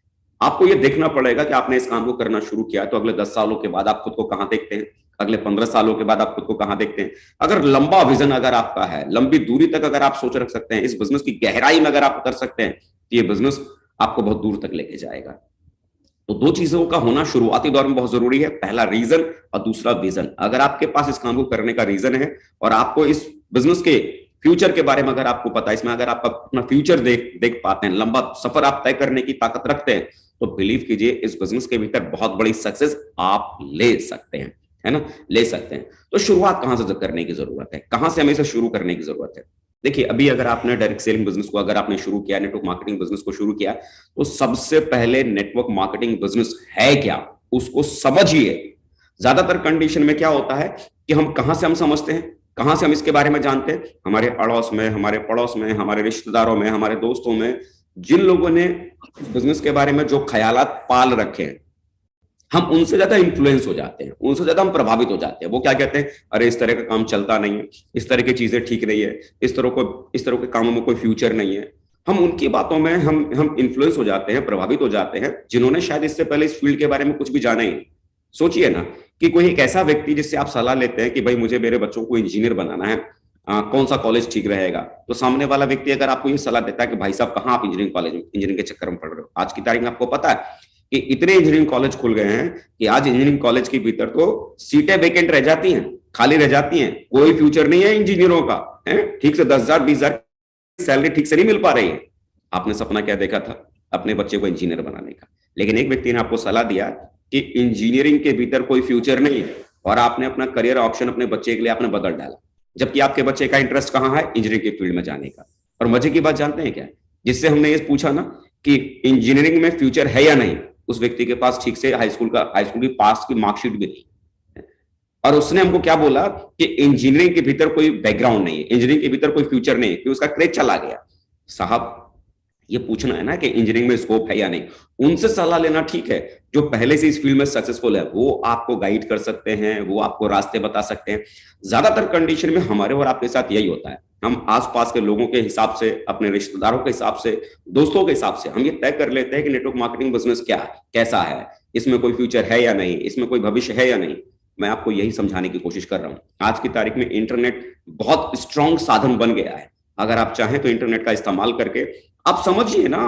Speaker 3: आपको ये देखना पड़ेगा कि आपने इस काम को करना शुरू किया तो अगले 10 सालों के बाद आप खुद को कहां देखते हैं, अगले 15 सालों के बाद आप खुद को कहां देखते हैं। अगर लंबा विजन अगर आपका है, लंबी दूरी तक अगर आप सोच रख सकते हैं, इस बिजनेस की गहराई में अगर आप उतर सकते हैं, तो ये बिजनेस आपको बहुत दूर तक लेके जाएगा। तो 2 चीजों का होना शुरुआती दौर में बहुत जरूरी है, पहला रीजन और दूसरा विजन। अगर आपके पास इस काम को करने का रीजन है और आपको इस बिजनेस के फ्यूचर के बारे में अगर आपको पता है, इसमें अगर आप अपना फ्यूचर देख पाते हैं, लंबा सफर आप तय करने की ताकत रखते हैं, तो बिलीव कीजिए इस बिजनेस के भीतर बहुत बड़ी सक्सेस आप ले सकते हैं, है ना, ले सकते हैं। तो शुरुआत कहां से करने की जरूरत है, कहां से हमें इसे शुरू करने की जरूरत है। देखिए, अभी अगर आपने डायरेक्ट सेलिंग बिजनेस को अगर आपने शुरू किया, नेटवर्क मार्केटिंग बिजनेस को शुरू किया, तो सबसे पहले नेटवर्क मार्केटिंग बिजनेस है क्या उसको समझिए। ज्यादातर कंडीशन में क्या होता है कि हम कहां से हम समझते हैं, कहां से हम इसके बारे में जानते हैं, हमारे अड़ोस में, हमारे पड़ोस में, हमारे रिश्तेदारों में, हमारे दोस्तों में, जिन लोगों ने बिजनेस के बारे में जो ख्यालात पाल रखे हैं, हम उनसे ज्यादा इन्फ्लुएंस हो जाते हैं, उनसे ज्यादा हम प्रभावित हो जाते हैं। वो क्या कहते हैं, अरे इस तरह का काम चलता नहीं है, इस तरह की चीजें ठीक नहीं है, इस तरह के कामों में कोई फ्यूचर नहीं है। हम उनकी बातों में हम इन्फ्लुएंस हो जाते हैं, प्रभावित हो जाते हैं, जिन्होंने शायद इससे पहले इस फील्ड के बारे में कुछ भी जाना ही नहीं। सोचिए ना कि कोई एक ऐसा व्यक्ति जिससे आप सलाह लेते हैं कि भाई मुझे मेरे बच्चों को इंजीनियर बनाना है, कौन सा कॉलेज ठीक रहेगा, तो सामने वाला व्यक्ति अगर आपको ये सलाह देता है कि भाई साहब कहाँ आप इंजीनियरिंग के चक्कर में पड़ रहे हो, आज की तारीख में आपको पता है कि इतने इंजीनियरिंग कॉलेज खुल गए हैं कि आज इंजीनियरिंग कॉलेज के भीतर तो सीटें वेकेंट रह जाती हैं, खाली रह जाती हैं, कोई फ्यूचर नहीं है इंजीनियरों का, है ठीक से 10,000 20,000 सैलरी ठीक से नहीं मिल पा रही है। आपने सपना क्या देखा था, अपने बच्चे को इंजीनियर बनाने का, लेकिन एक व्यक्ति ने आपको सलाह दिया कि इंजीनियरिंग के भीतर कोई फ्यूचर नहीं है, और आपने अपना करियर ऑप्शन अपने बच्चे के लिए आपने बदल डाला, जबकि आपके बच्चे का इंटरेस्ट कहाँ है, इंजीनियरिंग के फील्ड में जाने का। और मजे की बात जानते हैं क्या, जिससे हमने ये पूछा ना कि इंजीनियरिंग में फ्यूचर है या नहीं, उस व्यक्ति के पास ठीक से हाई स्कूल की पास की मार्कशीट भी नहीं, और उसने हमको क्या बोला कि इंजीनियरिंग के भीतर कोई बैकग्राउंड नहीं है, इंजीनियरिंग के भीतर कोई फ्यूचर नहीं है, कि उसका क्रेज चला गया। साहब ये पूछना है ना कि इंजीनियरिंग में स्कोप है या नहीं, उनसे सलाह लेना ठीक है, जो पहले से इस फील्ड में सक्सेसफुल है, वो आपको गाइड कर सकते हैं, वो आपको रास्ते बता सकते हैं। ज्यादातर कंडीशन में हमारे और आपके साथ यही होता है, हम आसपास के लोगों के हिसाब से, अपने रिश्तेदारों के हिसाब से, दोस्तों के हिसाब से हम ये तय कर लेते हैं कि नेटवर्क मार्केटिंग बिजनेस क्या है, कैसा है, इसमें कोई फ्यूचर है या नहीं, इसमें कोई भविष्य है या नहीं। मैं आपको यही समझाने की कोशिश कर रहा हूं। आज की तारीख में इंटरनेट बहुत स्ट्रॉन्ग साधन बन गया है। अगर आप चाहें तो इंटरनेट का इस्तेमाल करके आप समझिए ना,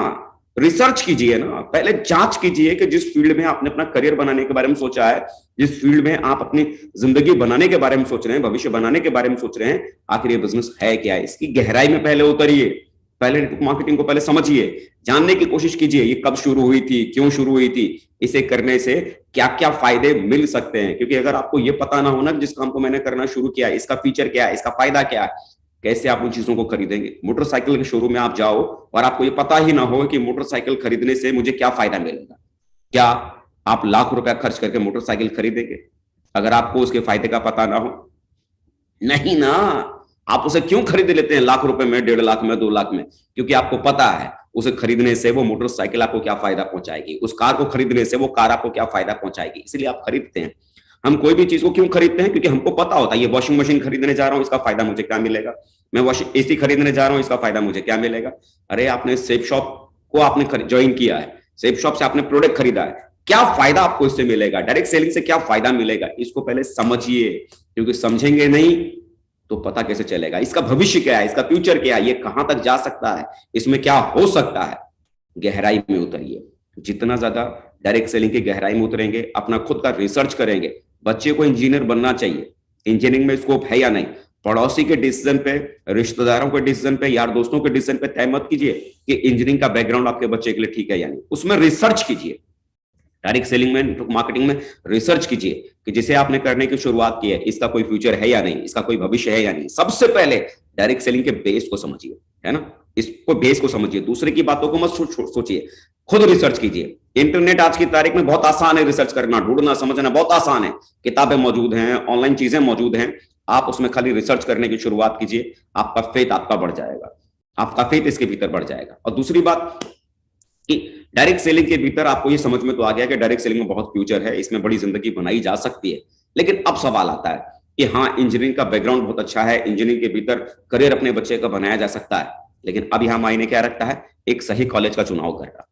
Speaker 3: रिसर्च कीजिए ना, पहले जांच कीजिए कि जिस फील्ड में आपने अपना करियर बनाने के बारे में सोचा है, जिस फील्ड में आप अपनी जिंदगी बनाने के बारे में सोच रहे हैं, भविष्य बनाने के बारे में सोच रहे हैं, आखिर ये बिजनेस है क्या, इसकी गहराई में पहले उतरिए, पहले नेटवर्क मार्केटिंग को पहले समझिए, जानने की कोशिश कीजिए ये कब शुरू हुई थी, क्यों शुरू हुई थी, इसे करने से क्या क्या फायदे मिल सकते हैं। क्योंकि अगर आपको ये पता ना होना जिस काम को मैंने करना शुरू किया इसका फीचर क्या है, इसका फायदा क्या है, कैसे आप उन चीजों को खरीदेंगे। मोटरसाइकिल के शोरूम में आप जाओ और आपको ये पता ही ना हो कि मोटरसाइकिल खरीदने से मुझे क्या फायदा मिलेगा, क्या आप लाख रुपया खर्च करके मोटरसाइकिल खरीदेंगे अगर आपको उसके फायदे का पता ना हो? नहीं ना। आप उसे क्यों खरीद लेते हैं लाख रुपए में, 1.5 लाख में, 2 लाख में? क्योंकि आपको पता है उसे खरीदने से वो मोटरसाइकिल आपको क्या फायदा पहुंचाएगी, उस कार को खरीदने से वो कार आपको क्या फायदा पहुंचाएगी, इसलिए आप खरीदते हैं। हम कोई भी चीज को क्यों खरीदते हैं? क्योंकि हमको पता होता है ये वॉशिंग मशीन खरीदने जा रहा हूं, इसका फायदा मुझे क्या मिलेगा, मैं एसी खरीदने जा रहा हूं, इसका फायदा मुझे क्या मिलेगा। अरे आपने सेफ शॉप को आपने ज्वाइन किया है, सेफ शॉप से आपने प्रोडक्ट खरीदा है, क्या फायदा आपको इससे मिलेगा, डायरेक्ट सेलिंग से क्या फायदा मिलेगा, इसको पहले समझिए। क्योंकि समझेंगे नहीं तो पता कैसे चलेगा इसका भविष्य क्या है, इसका फ्यूचर क्या है, ये कहां तक जा सकता है, इसमें क्या हो सकता है। गहराई में उतरिए, जितना ज्यादा डायरेक्ट सेलिंग की गहराई में उतरेंगे, अपना खुद का रिसर्च करेंगे, बच्चे को इंजीनियर बनना चाहिए, इंजीनियरिंग में स्कोप है या नहीं, पड़ोसी के डिसीजन पे, रिश्तेदारों के डिसीजन पे, यार दोस्तों के डिसीजन पे तय मत कीजिए कि इंजीनियरिंग का बैकग्राउंड आपके बच्चे के लिए ठीक है या नहीं, उसमें रिसर्च कीजिए। डायरेक्ट सेलिंग में, नेटवर्क मार्केटिंग में रिसर्च कीजिए कि जिसे आपने करने की शुरुआत की है इसका कोई फ्यूचर है या नहीं, इसका कोई भविष्य है या नहीं। सबसे पहले डायरेक्ट सेलिंग के बेस को समझिए, है ना, इसको बेस को समझिए, दूसरे की बातों को मत सोचिए, खुद रिसर्च कीजिए। इंटरनेट आज की तारीख में बहुत आसान है, रिसर्च करना, ढूंढना, समझना बहुत आसान है, किताबें मौजूद हैं, ऑनलाइन चीजें मौजूद हैं, आप उसमें खाली रिसर्च करने की शुरुआत कीजिए, आपका फेथ आपका बढ़ जाएगा, आपका फेथ इसके भीतर बढ़ जाएगा। और दूसरी बात कि डायरेक्ट सेलिंग के भीतर आपको ये समझ में तो आ गया कि डायरेक्ट सेलिंग में बहुत फ्यूचर है, इसमें बड़ी जिंदगी बनाई जा सकती है। लेकिन अब सवाल आता है कि हाँ, इंजीनियरिंग का बैकग्राउंड बहुत अच्छा है, इंजीनियरिंग के भीतर करियर अपने बच्चे का बनाया जा सकता है, लेकिन अब यहां मायने क्या रखता है, एक सही कॉलेज का चुनाव करना।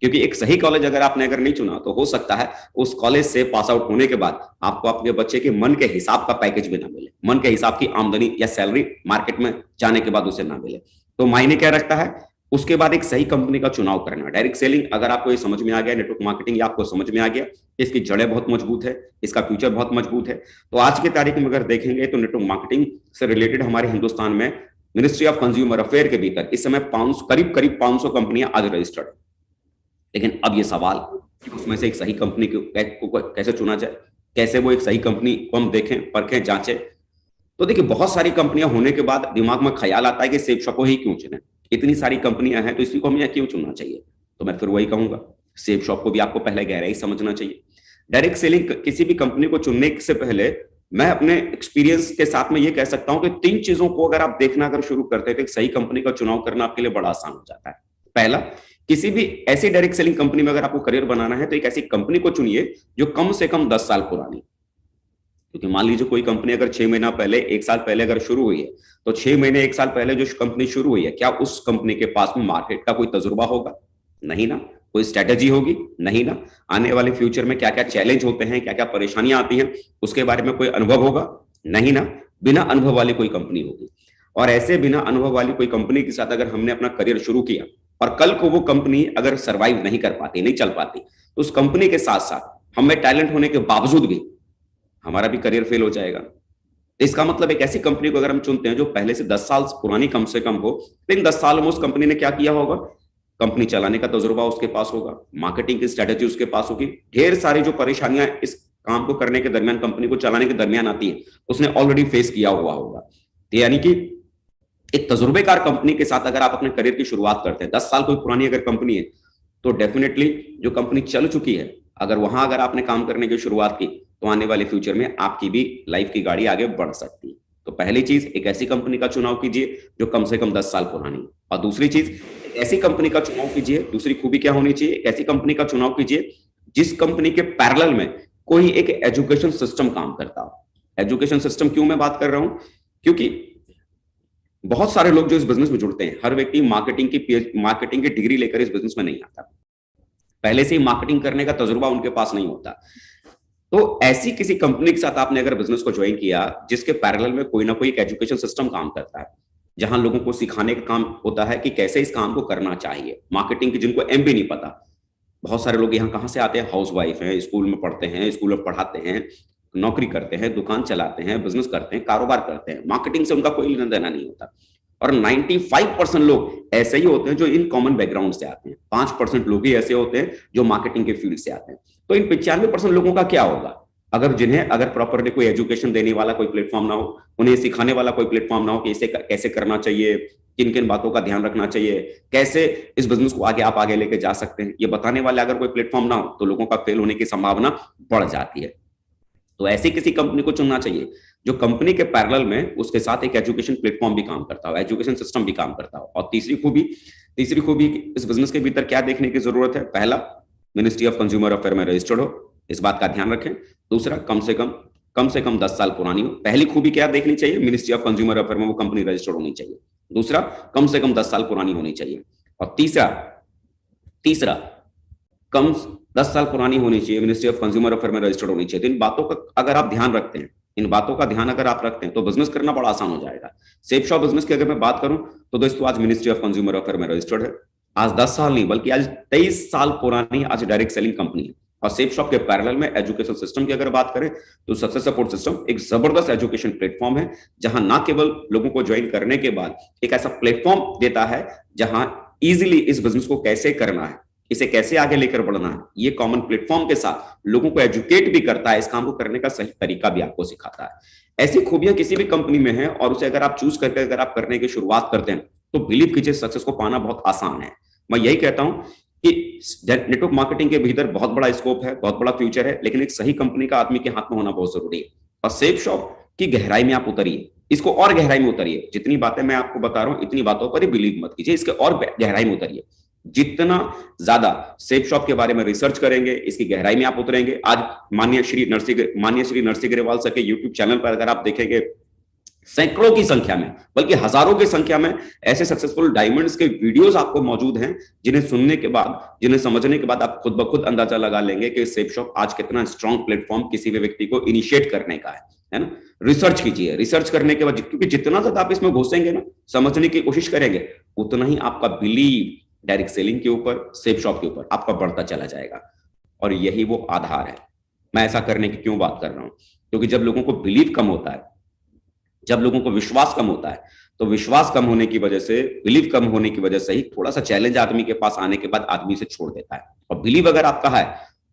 Speaker 3: क्योंकि एक सही कॉलेज अगर आपने नहीं चुना तो हो सकता है उस कॉलेज से पास आउट होने के बाद आपको अपने बच्चे के मन के हिसाब का पैकेज भी ना मिले, मन के हिसाब की आमदनी या सैलरी मार्केट में जाने के बाद उसे ना मिले। तो मायने क्या रखता है, उसके बाद एक सही कंपनी का चुनाव करना। डायरेक्ट सेलिंग अगर आपको ये समझ में आ गया, नेटवर्क मार्केटिंग आपको समझ में आ गया, इसकी जड़ें बहुत मजबूत है, इसका फ्यूचर बहुत मजबूत है। तो आज की तारीख में अगर देखेंगे तो नेटवर्क मार्केटिंग से रिलेटेड हमारे हिंदुस्तान में मिनिस्ट्री ऑफ कंज्यूमर अफेयर के भीतर इस समय करीब 500 कंपनियां आज रजिस्टर्ड है। लेकिन अब ये सवाल कि उसमें से एक सही कंपनी को कैसे चुना जाए, कैसे वो एक सही कंपनी को हम देखें, परखें, जांचें। तो देखिए, बहुत सारी कंपनियां होने के बाद दिमाग में ख्याल आता है कि सेफ शॉप को ही क्यों चुने, इतनी सारी कंपनियां हैं तो इसी को हमें क्यों चुनना चाहिए। तो मैं फिर वही कहूंगा, सेफ शॉप को भी आपको पहले गहराई समझना चाहिए। डायरेक्ट सेलिंग किसी भी कंपनी को चुनने से पहले मैं अपने एक्सपीरियंस के साथ में ये कह सकता हूं कि 3 चीजों को अगर आप देखना अगर शुरू करते हैं तो एक सही कंपनी का चुनाव करना आपके लिए बड़ा आसान हो जाता है। पहला, किसी भी ऐसी डायरेक्ट सेलिंग कंपनी में अगर आपको करियर बनाना है तो एक ऐसी कंपनी को चुनिए जो कम से कम 10 साल पुरानी। क्योंकि मान लीजिए कोई कंपनी अगर 6 महीना पहले, 1 साल पहले अगर शुरू हुई है, तो 6 महीने 1 साल पहले जो कंपनी शुरू हुई है, क्या उस कंपनी के पास में मार्केट का कोई तजुर्बा होगा? नहीं ना। कोई स्ट्रेटेजी होगी? नहीं ना। आने वाले फ्यूचर में क्या क्या चैलेंज होते हैं, क्या क्या परेशानियां आती हैं, उसके बारे में कोई अनुभव होगा? नहीं ना। बिना अनुभव वाली कोई कंपनी होगी। और ऐसे बिना अनुभव वाली कोई कंपनी के साथ अगर हमने अपना करियर शुरू किया और कल को वो कंपनी अगर सर्वाइव नहीं कर पाती, नहीं चल पाती, तो उस कंपनी के साथ साथ हमें टैलेंट होने के बावजूद भी हमारा भी करियर फेल हो जाएगा। इसका मतलब एक ऐसी कंपनी को अगर हम चुनते हैं जो पहले से 10 साल पुरानी कम से कम हो, लेकिन 10 साल में उस कंपनी ने क्या किया होगा, कंपनी चलाने का तजुर्बा उसके पास होगा, मार्केटिंग की स्ट्रेटेजी उसके पास होगी, ढेर सारी जो परेशानियां इस काम को करने के दरमियान, कंपनी को चलाने के दरमियान आती है, उसने ऑलरेडी फेस किया हुआ होगा। यानी कि एक तजुर्बेकार कंपनी के साथ अगर आप अपने करियर की शुरुआत करते हैं, 10 साल कोई पुरानी अगर कंपनी है, तो डेफिनेटली जो कंपनी चल चुकी है, अगर वहां अगर आपने काम करने की शुरुआत की तो आने वाले फ्यूचर में आपकी भी लाइफ की गाड़ी आगे बढ़ सकती है। तो पहली चीज, एक ऐसी कंपनी का चुनाव कीजिए जो कम से कम 10 साल पुरानी। और दूसरी चीज, ऐसी कंपनी का चुनाव कीजिए, दूसरी खूबी क्या होनी चाहिए, एक ऐसी कंपनी का चुनाव कीजिए जिस कंपनी के पैरेलल में कोई एक एजुकेशन सिस्टम काम करता हो। एजुकेशन सिस्टम क्यों मैं बात कर रहा हूं, क्योंकि बहुत सारे लोग जो इस बिजनेस में जुड़ते हैं, हर व्यक्ति मार्केटिंग की डिग्री लेकर इस बिजनेस में नहीं आता, पहले से ही मार्केटिंग करने का तजुर्बा उनके पास नहीं होता। तो ऐसी किसी कंपनी के साथ आपने अगर बिजनेस को ज्वाइन किया जिसके पैरेलल में कोई ना कोई एक एजुकेशन सिस्टम काम करता है, जहां लोगों को सिखाने का काम होता है कि कैसे इस काम को करना चाहिए, मार्केटिंग की जिनको एम भी नहीं पता। बहुत सारे लोग यहाँ कहां से आते हैं, हाउस वाइफ हैं, स्कूल में पढ़ते हैं, स्कूल में पढ़ाते हैं, नौकरी करते हैं, दुकान चलाते हैं, बिजनेस करते हैं, कारोबार करते हैं, मार्केटिंग से उनका कोई लेना देना नहीं होता। और 95% लोग ऐसे ही होते हैं जो इन कॉमन बैकग्राउंड से आते हैं, 5% लोग ही ऐसे होते हैं जो मार्केटिंग के फील्ड से आते हैं। तो इन 95% लोगों का क्या होगा, अगर प्रॉपरली कोई एजुकेशन देने वाला कोई प्लेटफॉर्म ना हो, उन्हें सिखाने वाला कोई प्लेटफॉर्म ना हो कि इसे कैसे करना चाहिए, किन किन बातों का ध्यान रखना चाहिए, कैसे इस बिजनेस को आप आगे लेके जा सकते हैं, ये बताने वाला अगर कोई प्लेटफॉर्म ना हो तो लोगों का फेल होने की संभावना बढ़ जाती है। तो ऐसी किसी कंपनी को चुनना चाहिए जो कंपनी के पैरेलल में उसके साथ एक एजुकेशन प्लेटफॉर्म भी काम करता हो, एजुकेशन सिस्टम भी काम करता हो। और तीसरी खूबी इस बिजनेस के भीतर क्या देखने की जरूरत है, पहला, मिनिस्ट्री ऑफ कंज्यूमर अफेयर में रजिस्टर्ड हो, इस बात का ध्यान रखें। दूसरा, कम से कम 10 साल पुरानी हो। पहली खूबी क्या देखनी चाहिए, मिनिस्ट्री ऑफ कंज्यूमर अफेयर में वो कंपनी रजिस्टर्ड होनी चाहिए। दूसरा, कम से कम 10 साल पुरानी होनी चाहिए। और तीसरा कम 10 साल पुरानी होनी चाहिए, मिनिस्ट्री ऑफ कंज्यूमर अफेयर में रजिस्टर्ड होनी चाहिए। तो इन बातों का अगर आप ध्यान रखते हैं, तो बिजनेस करना बड़ा आसान हो जाएगा। सेफ शॉप बिजनेस की अगर मैं बात करूं तो दोस्तों आज मिनिस्ट्री ऑफ कंज्यूमर अफेयर में रजिस्टर्ड है। आज 10 साल नहीं बल्कि आज 23 साल पुरानी आज डायरेक्ट सेलिंग कंपनी है। और सेफ शॉप के पैरेलल में एजुकेशन सिस्टम की अगर बात करें तो सक्सेस सपोर्ट सिस्टम एक जबरदस्त एजुकेशन प्लेटफॉर्म है, जहां ना केवल लोगों को ज्वाइन करने के बाद एक ऐसा प्लेटफॉर्म देता है जहां इजीली इस बिजनेस को कैसे करना है, इसे कैसे आगे लेकर बढ़ना है, ये कॉमन प्लेटफॉर्म के साथ लोगों को एजुकेट भी करता है, इस काम को करने का सही तरीका भी आपको सिखाता है। ऐसी खूबियां किसी भी कंपनी में है और उसे अगर आप चूज करके अगर आप करने की शुरुआत करते हैं तो बिलीव कीजिए सक्सेस को पाना बहुत आसान है। मैं यही कहता हूं कि नेटवर्क मार्केटिंग के भीतर बहुत बड़ा स्कोप है, बहुत बड़ा फ्यूचर है, लेकिन एक सही कंपनी का आदमी के हाथ में होना बहुत जरूरी है। और सेफ शॉप की गहराई में आप उतरिए, इसको और गहराई में उतरिए। जितनी बातें मैं आपको बता रहा हूं इतनी बातों पर ही बिलीव मत कीजिए, इसके और गहराई में उतरिए। जितना ज्यादा सेफ शॉप के बारे में रिसर्च करेंगे, इसकी गहराई में आप उतरेंगे। आज माननीय श्री नरसी ग्रेवाल सर के यूट्यूब चैनल पर अगर आप देखेंगे सैकड़ों की संख्या में, बल्कि हजारों की संख्या में ऐसे सक्सेसफुल डायमंड्स के वीडियोस आपको मौजूद हैं, जिन्हें सुनने के बाद, जिन्हें समझने के बाद आप खुद ब खुद अंदाजा लगा लेंगे कि सेफ शॉप आज कितना स्ट्रॉन्ग प्लेटफॉर्म किसी भी व्यक्ति को इनिशिएट करने का है ना। रिसर्च कीजिए, रिसर्च करने के बाद, क्योंकि जितना ज्यादा आप इसमें घुसेंगे ना, समझने की कोशिश करेंगे, उतना ही आपका बिलीव डायरेक्ट सेलिंग के ऊपर, सेफ शॉप के ऊपर आपका बढ़ता चला जाएगा। और यही वो आधार है। मैं ऐसा करने की क्यों बात कर रहा हूं, क्योंकि जब लोगों को बिलीव कम होता है, जब लोगों को विश्वास कम होता है, तो विश्वास कम होने की वजह से, बिलीव कम होने की वजह से ही थोड़ा सा चैलेंज आदमी के पास आने के बाद आदमी इसे छोड़ देता है। और बिलीव अगर आपका है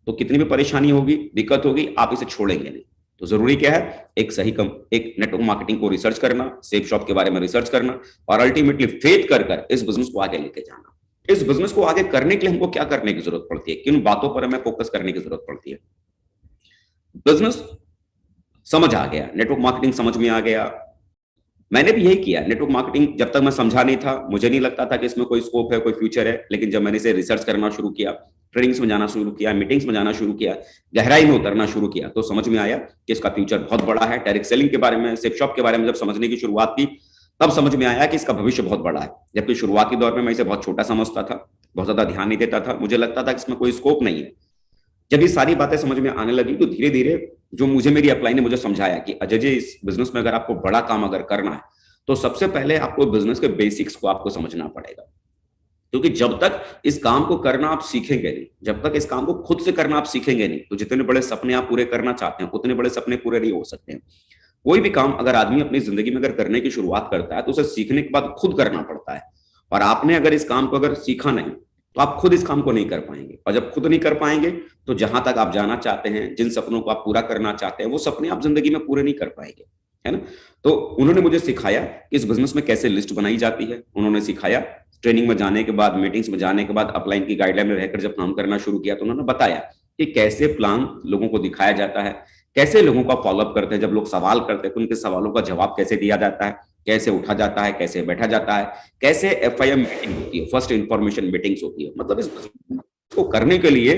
Speaker 3: तो कितनी भी परेशानी होगी, दिक्कत होगी, आप इसे छोड़ेंगे नहीं। तो जरूरी क्या है, एक नेटवर्क मार्केटिंग को रिसर्च करना, सेफ शॉप के बारे में रिसर्च करना, और अल्टीमेटली फेथ कर इस बिजनेस को आगे लेके जाना। इस बिजनेस को आगे करने के लिए हमको क्या करने की जरूरत पड़ती है, किन बातों पर हमें फोकस करने की जरूरत पड़ती है। बिजनेस समझ आ गया, नेटवर्क मार्केटिंग समझ में आ गया। मैंने भी यही किया। नेटवर्क मार्केटिंग जब तक मैं समझा नहीं था, मुझे नहीं लगता था कि इसमें कोई स्कोप है, कोई फ्यूचर है। लेकिन जब मैंने इसे रिसर्च करना शुरू किया, ट्रेनिंग्स में जाना शुरू किया, मीटिंग्स में जाना शुरू किया, गहराई में उतरना शुरू किया, तो समझ में आया कि इसका फ्यूचर बहुत बड़ा है। डायरेक्ट सेलिंग के बारे में, सेफ शॉप के बारे में जब समझने की शुरुआत की, तब समझ में आया कि इसका भविष्य बहुत बड़ा है। जबकि शुरुआती दौर में मैं इसे बहुत छोटा समझता था, बहुत ज्यादा ध्यान नहीं देता था, मुझे लगता था कि इसमें कोई स्कोप नहीं है। जब ये सारी बातें समझ में आने लगी तो धीरे धीरे जो मेरी अपलाइन ने मुझे समझाया कि अजय जी, इस बिजनेस में अगर आपको बड़ा काम अगर करना है तो सबसे पहले आपको बिजनेस के बेसिक्स को आपको समझना पड़ेगा। क्योंकि जब तक इस काम को करना आप सीखेंगे नहीं, जब तक इस काम को खुद से करना आप सीखेंगे नहीं, तो जितने बड़े सपने आप पूरे करना चाहते हैं उतने बड़े सपने पूरे नहीं हो सकते हैं। कोई भी काम अगर आदमी अपनी जिंदगी में अगर करने की शुरुआत करता है तो उसे सीखने के बाद खुद करना पड़ता है। और आपने अगर इस काम को अगर सीखा नहीं तो आप खुद इस काम को नहीं कर पाएंगे। और जब खुद नहीं कर पाएंगे तो जहां तक आप जाना चाहते हैं, जिन सपनों को आप पूरा करना चाहते हैं, वो सपने आप जिंदगी में पूरे नहीं कर पाएंगे, है ना। तो उन्होंने मुझे सिखाया कि इस बिजनेस में कैसे लिस्ट बनाई जाती है। उन्होंने सिखाया, ट्रेनिंग में जाने के बाद, मीटिंग्स में जाने के बाद, अपलाइन की गाइडलाइन में रहकर जब काम करना शुरू किया तो उन्होंने बताया कि कैसे प्लान लोगों को दिखाया जाता है, कैसे लोगों का फॉलोअप करते हैं, जब लोग सवाल करते हैं तो उनके सवालों का जवाब कैसे दिया जाता है, कैसे उठा जाता है, कैसे बैठा जाता है, कैसे FIM मीटिंग होती है, फर्स्ट इंफॉर्मेशन मीटिंग्स होती है। मतलब इसको करने के लिए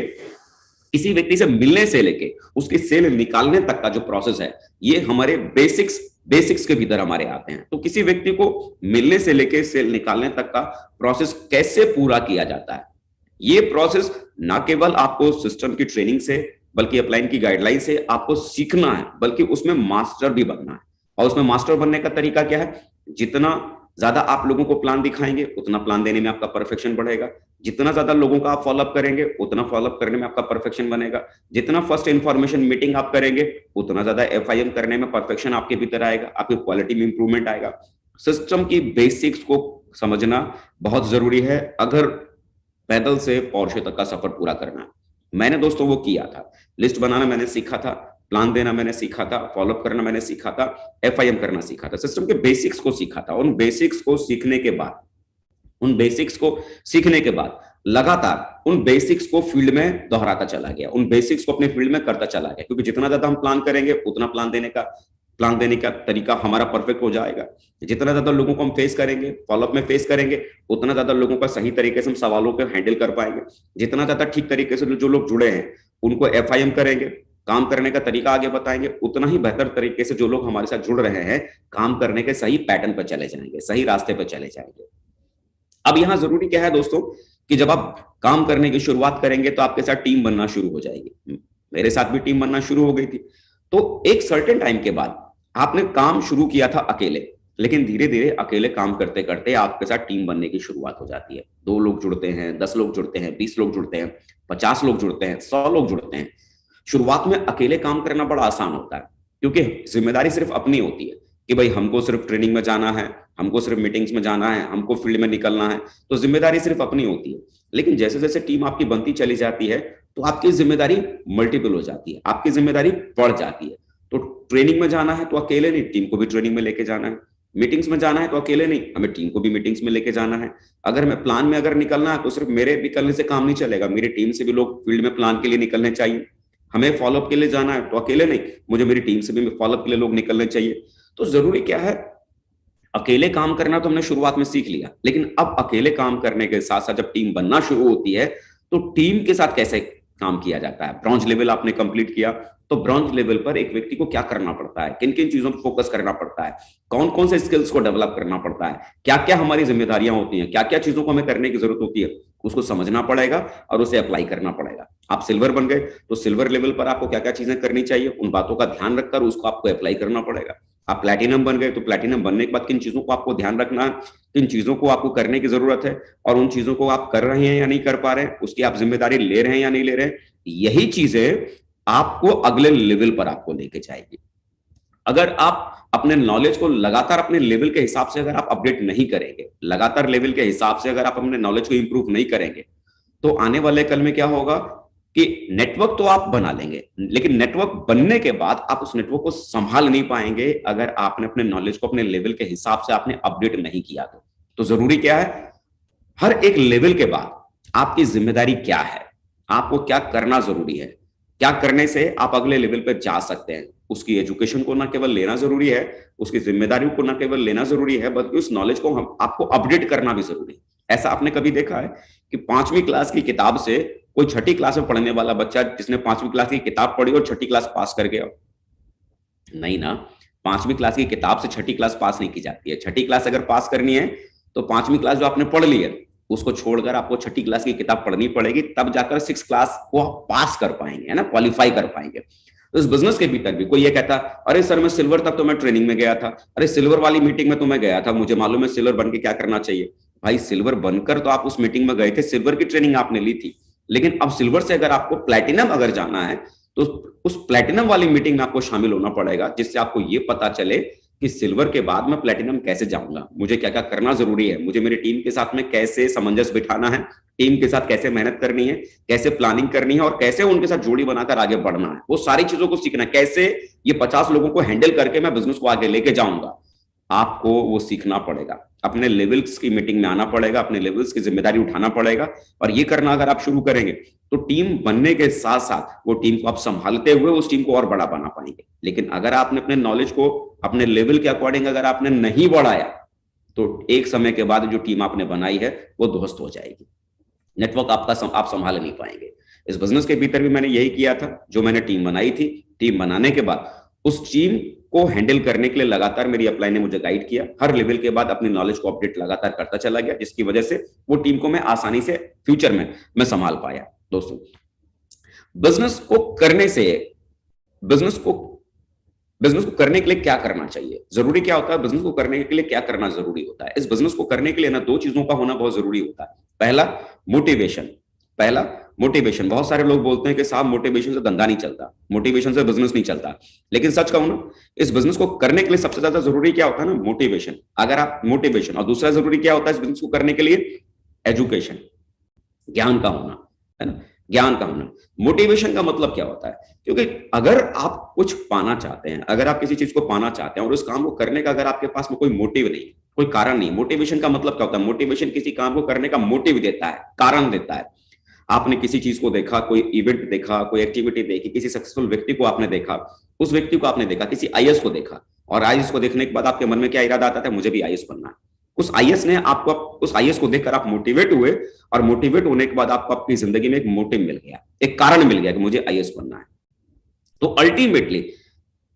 Speaker 3: किसी व्यक्ति से मिलने से लेके उसकी सेल निकालने तक का जो प्रोसेस है, ये हमारे बेसिक्स के भीतर हमारे आते हैं। तो किसी व्यक्ति को मिलने से लेके सेल निकालने तक का प्रोसेस कैसे पूरा किया जाता है, ये प्रोसेस ना केवल आपको सिस्टम की ट्रेनिंग से, बल्कि अपलाइन की गाइडलाइन से आपको सीखना है, बल्कि उसमें मास्टर भी बनना है। और उसमें मास्टर बनने का तरीका क्या है, जितना ज्यादा आप लोगों को प्लान दिखाएंगे उतना प्लान देने में आपका परफेक्शन बढ़ेगा, जितना ज्यादा लोगों का आप फॉलोअप करेंगे उतना फॉलोअप करने में आपका परफेक्शन बनेगा, जितना फर्स्ट इंफॉर्मेशन मीटिंग आप करेंगे उतना ज्यादा FIM करने में परफेक्शन आपके भीतर आएगा, आपकी क्वालिटी में इंप्रूवमेंट आएगा। सिस्टम की बेसिक्स को समझना बहुत जरूरी है अगर पैदल से पोर्शे तक का सफर पूरा करना है। मैंने दोस्तों वो किया था, लिस्ट बनाना मैंने सीखा था, प्लान देना मैंने सीखा था, फॉलोअप करना मैंने सीखा था, FIM करना सीखा था, सिस्टम के बेसिक्स को सीखा था। उन बेसिक्स को सीखने के बाद लगातार उन बेसिक्स को फील्ड में दोहराता चला गया, उन बेसिक्स को अपने फील्ड में करता चला गया। क्योंकि जितना ज्यादा हम प्लान करेंगे उतना प्लान देने का तरीका हमारा परफेक्ट हो जाएगा। जितना ज्यादा लोगों को हम फेस करेंगे, फॉलोअप में फेस करेंगे, उतना ज्यादा लोगों का सही तरीके से हम सवालों को हैंडल कर पाएंगे। जितना ज्यादा ठीक तरीके से जो लोग जुड़े हैं उनको FIM करेंगे, काम करने का तरीका आगे बताएंगे, उतना ही बेहतर तरीके से जो लोग हमारे साथ जुड़ रहे हैं काम करने के सही पैटर्न पर चले जाएंगे, सही रास्ते पर चले जाएंगे। अब यहां जरूरी क्या है दोस्तों कि जब आप काम करने की शुरुआत करेंगे तो आपके साथ टीम बनना शुरू हो जाएगी। मेरे साथ भी टीम बनना शुरू हो गई थी। तो एक सर्टेन टाइम के बाद आपने काम शुरू किया था अकेले, लेकिन धीरे धीरे अकेले काम करते करते आपके साथ टीम बनने की शुरुआत हो जाती है। 2 लोग जुड़ते हैं, 10 लोग जुड़ते हैं, 20 लोग जुड़ते हैं, 50 लोग जुड़ते हैं, 100 लोग जुड़ते हैं। शुरुआत में अकेले काम करना बड़ा आसान होता है क्योंकि जिम्मेदारी सिर्फ अपनी होती है कि भाई हमको सिर्फ ट्रेनिंग में जाना है, हमको सिर्फ मीटिंग्स में जाना है, हमको फील्ड में निकलना है, तो जिम्मेदारी सिर्फ अपनी होती है। लेकिन जैसे जैसे टीम आपकी बनती चली जाती है तो आपकी जिम्मेदारी मल्टीपल हो जाती है, आपकी जिम्मेदारी बढ़ जाती है। तो ट्रेनिंग में जाना है तो अकेले नहीं, टीम को भी ट्रेनिंग में लेके जाना है। मीटिंग्स में जाना है तो अकेले नहीं, हमें टीम को भी मीटिंग्स में लेके जाना है। अगर मैं प्लान में अगर निकलना है तो सिर्फ मेरे निकलने से काम नहीं चलेगा, मेरी टीम से भी लोग फील्ड में प्लान के लिए निकलने चाहिए। हमें फॉलोअप के लिए जाना है तो अकेले नहीं, मुझे मेरी टीम से भी फॉलोअप के लिए लोग निकलने चाहिए। तो जरूरी क्या है, अकेले काम करना तो हमने शुरुआत में सीख लिया, लेकिन अब अकेले काम करने के साथ साथ जब टीम बनना शुरू होती है तो टीम के साथ कैसे काम किया जाता है। ब्रॉन्ज लेवल आपने कंप्लीट किया तो ब्रॉन्ज लेवल पर एक व्यक्ति को क्या करना पड़ता है, किन किन चीजों पर फोकस करना पड़ता है, कौन कौन से स्किल्स को डेवलप करना पड़ता है, क्या क्या हमारी जिम्मेदारियां होती हैं, क्या क्या चीजों को हमें करने की जरूरत होती है, उसको समझना पड़ेगा और उसे अप्लाई करना पड़ेगा। आप सिल्वर बन गए तो सिल्वर लेवल पर आपको क्या क्या चीजें करनी चाहिए, उन बातों का ध्यान रखकर उसको आपको अप्लाई करना पड़ेगा। आप प्लैटिनम बन गए तो प्लैटिनम बनने के बाद किन चीजों को आपको ध्यान रखना है, किन चीजों को आपको करने की जरूरत है, और उन चीजों को आप कर रहे हैं या नहीं कर पा रहे हैं, उसकी आप जिम्मेदारी ले रहे हैं या नहीं ले रहे हैं। यही चीजें आपको अगले लेवल पर आपको लेके जाएगी। अगर आप अपने नॉलेज को लगातार अपने लेवल के हिसाब से अगर आप अपडेट नहीं करेंगे, लगातार लेवल के हिसाब से अगर आप अपने नॉलेज को इंप्रूव नहीं करेंगे, तो आने वाले कल में क्या होगा कि नेटवर्क तो आप बना लेंगे, लेकिन नेटवर्क बनने के बाद आप उस नेटवर्क को संभाल नहीं पाएंगे अगर आपने अपने नॉलेज को अपने लेवल के हिसाब से आपने अपडेट नहीं किया। तो जरूरी क्या है, हर एक लेवल के बाद आपकी जिम्मेदारी क्या है, आपको क्या करना जरूरी है, क्या करने से आप अगले लेवल पर जा सकते हैं। उसकी एजुकेशन को ना केवल लेना जरूरी है, उसकी जिम्मेदारियों को ना केवल लेना जरूरी है, बल्कि उस नॉलेज को आपको अपडेट करना भी जरूरी है। ऐसा आपने कभी देखा है कि 5वीं क्लास की किताब से कोई 6ठी क्लास में पढ़ने वाला बच्चा जिसने 5वीं क्लास की किताब पढ़ी और 6ठी क्लास पास कर गया? नहीं ना, 5वीं क्लास की किताब से 6ठी क्लास पास नहीं की जाती है। 6ठी क्लास अगर पास करनी है तो 5वीं क्लास जो आपने पढ़ ली है उसको छोड़कर आपको 6ठी क्लास की किताब पढ़नी पड़ेगी, तब जाकर 6th क्लास को पास कर पाएंगे, है ना, क्वालिफाई कर पाएंगे। तो इस बिजनेस के भीतर भी कोई ये कहता, अरे सर मैं सिल्वर तक तो मैं ट्रेनिंग में गया था, अरे सिल्वर वाली मीटिंग में तो मैं गया था, मुझे मालूम है सिल्वर बन के क्या करना चाहिए। भाई सिल्वर बनकर तो आप उस मीटिंग में गए थे, सिल्वर की ट्रेनिंग आपने ली थी, लेकिन अब सिल्वर से अगर आपको प्लैटिनम अगर जाना है तो उस प्लैटिनम वाली मीटिंग में आपको शामिल होना पड़ेगा, जिससे आपको ये पता चले कि सिल्वर के बाद मैं प्लैटिनम कैसे जाऊंगा, मुझे क्या क्या करना जरूरी है, मुझे मेरी टीम के साथ में कैसे सामंजस्य बिठाना है, टीम के साथ कैसे मेहनत करनी है, कैसे प्लानिंग करनी है और कैसे उनके साथ जोड़ी बनाकर आगे बढ़ना है। वो सारी चीजों को सीखना है, कैसे ये 50 लोगों को हैंडल करके मैं बिजनेस को आगे लेके जाऊंगा, आपको वो सीखना पड़ेगा। अपने लेवल्स की मीटिंग में आना पड़ेगा, अपने लेवल्स की जिम्मेदारी उठाना पड़ेगा, और ये करना अगर आप शुरू करेंगे तो टीम बनने के साथ साथ वो टीम को आप संभालते हुए उस टीम को और बड़ा बना पाएंगे। लेकिन अगर आपने अपने नॉलेज को अपने लेवल के अकॉर्डिंग अगर आपने नहीं बढ़ाया तो एक समय के बाद जो टीम आपने बनाई है वो ध्वस्त हो जाएगी, नेटवर्क आपका आप संभाल नहीं पाएंगे। इस बिजनेस के भीतर भी मैंने यही किया था, जो मैंने टीम बनाई थी, टीम बनाने के बाद उस टीम को हैंडल करने के लिए लगातार मेरी अपलाइन ने मुझे गाइड किया, हर लेवल के बाद अपनी नॉलेज को अपडेट लगातार करता चला गया, जिसकी वजह से वो टीम को मैं आसानी से फ्यूचर में मैं संभाल पाया। दोस्तों, बिजनेस को करने के लिए क्या करना चाहिए, जरूरी क्या होता है, बिजनेस को करने के लिए क्या करना जरूरी होता है। इस बिजनेस को करने के लिए ना 2 चीजों का होना बहुत जरूरी होता है। पहला मोटिवेशन। बहुत सारे लोग बोलते हैं कि साहब मोटिवेशन से धंधा नहीं चलता, मोटिवेशन से बिजनेस नहीं चलता, लेकिन सच कहूं ना, इस बिजनेस को करने के लिए सबसे ज्यादा जरूरी क्या होता है ना, मोटिवेशन। अगर आप मोटिवेशन, और दूसरा जरूरी क्या होता है इस बिजनेस को करने के लिए, एजुकेशन, ज्ञान का होना, है ना, ज्ञान का होना। मोटिवेशन का मतलब क्या होता है, क्योंकि अगर आप कुछ पाना चाहते हैं, अगर आप किसी चीज को पाना चाहते हैं और उस काम को करने का अगर आपके पास में कोई मोटिव नहीं, कोई कारण नहीं, मोटिवेशन का मतलब क्या होता है, मोटिवेशन किसी काम को करने का मोटिव देता है, कारण देता है। आपने किसी चीज को देखा, कोई इवेंट देखा, कोई एक्टिविटी देखी, किसी सक्सेसफुल व्यक्ति को आपने देखा, उस व्यक्ति को आपने देखा, किसी आईएएस को देखा, और आईएएस को देखने के बाद आपके मन में क्या इरादा आता था, मुझे भी आईएएस बनना है। उस आईएएस ने आपको, उस आईएएस को देखकर आप मोटिवेट हुए, और मोटिवेट होने के बाद आपको अपनी जिंदगी में एक मोटिव मिल गया, एक कारण मिल गया कि मुझे आईएएस बनना है। तो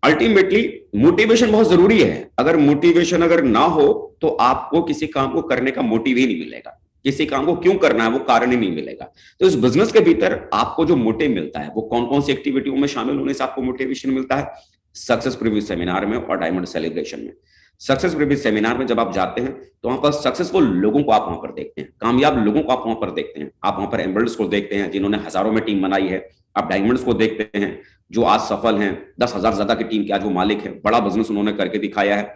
Speaker 3: अल्टीमेटली मोटिवेशन बहुत जरूरी है। अगर मोटिवेशन अगर ना हो तो आपको किसी काम को करने का मोटिव ही नहीं मिलेगा, किसी काम को क्यों करना है वो कारण ही नहीं मिलेगा। तो इस बिजनेस के भीतर आपको जो मोटिव मिलता है वो कौन कौन सी एक्टिविटियों में शामिल होने से आपको मोटिवेशन मिलता है, सक्सेस प्रीव्यू सेमिनार में और डायमंड सेलिब्रेशन में। सक्सेस प्रीव्यू सेमिनार में जब आप जाते हैं तो वहां पर सक्सेसफुल लोगों को आप वहां पर देखते हैं, कामयाब लोगों को आप वहां पर देखते हैं, आप वहां पर एम्बर्ड्स को देखते हैं जिन्होंने हजारों में टीम बनाई है, आप डायमंड्स को देखते हैं जो आज सफल हैं, 10,000 ज्यादा की टीम के आज वो मालिक है, बड़ा बिजनेस उन्होंने करके दिखाया है।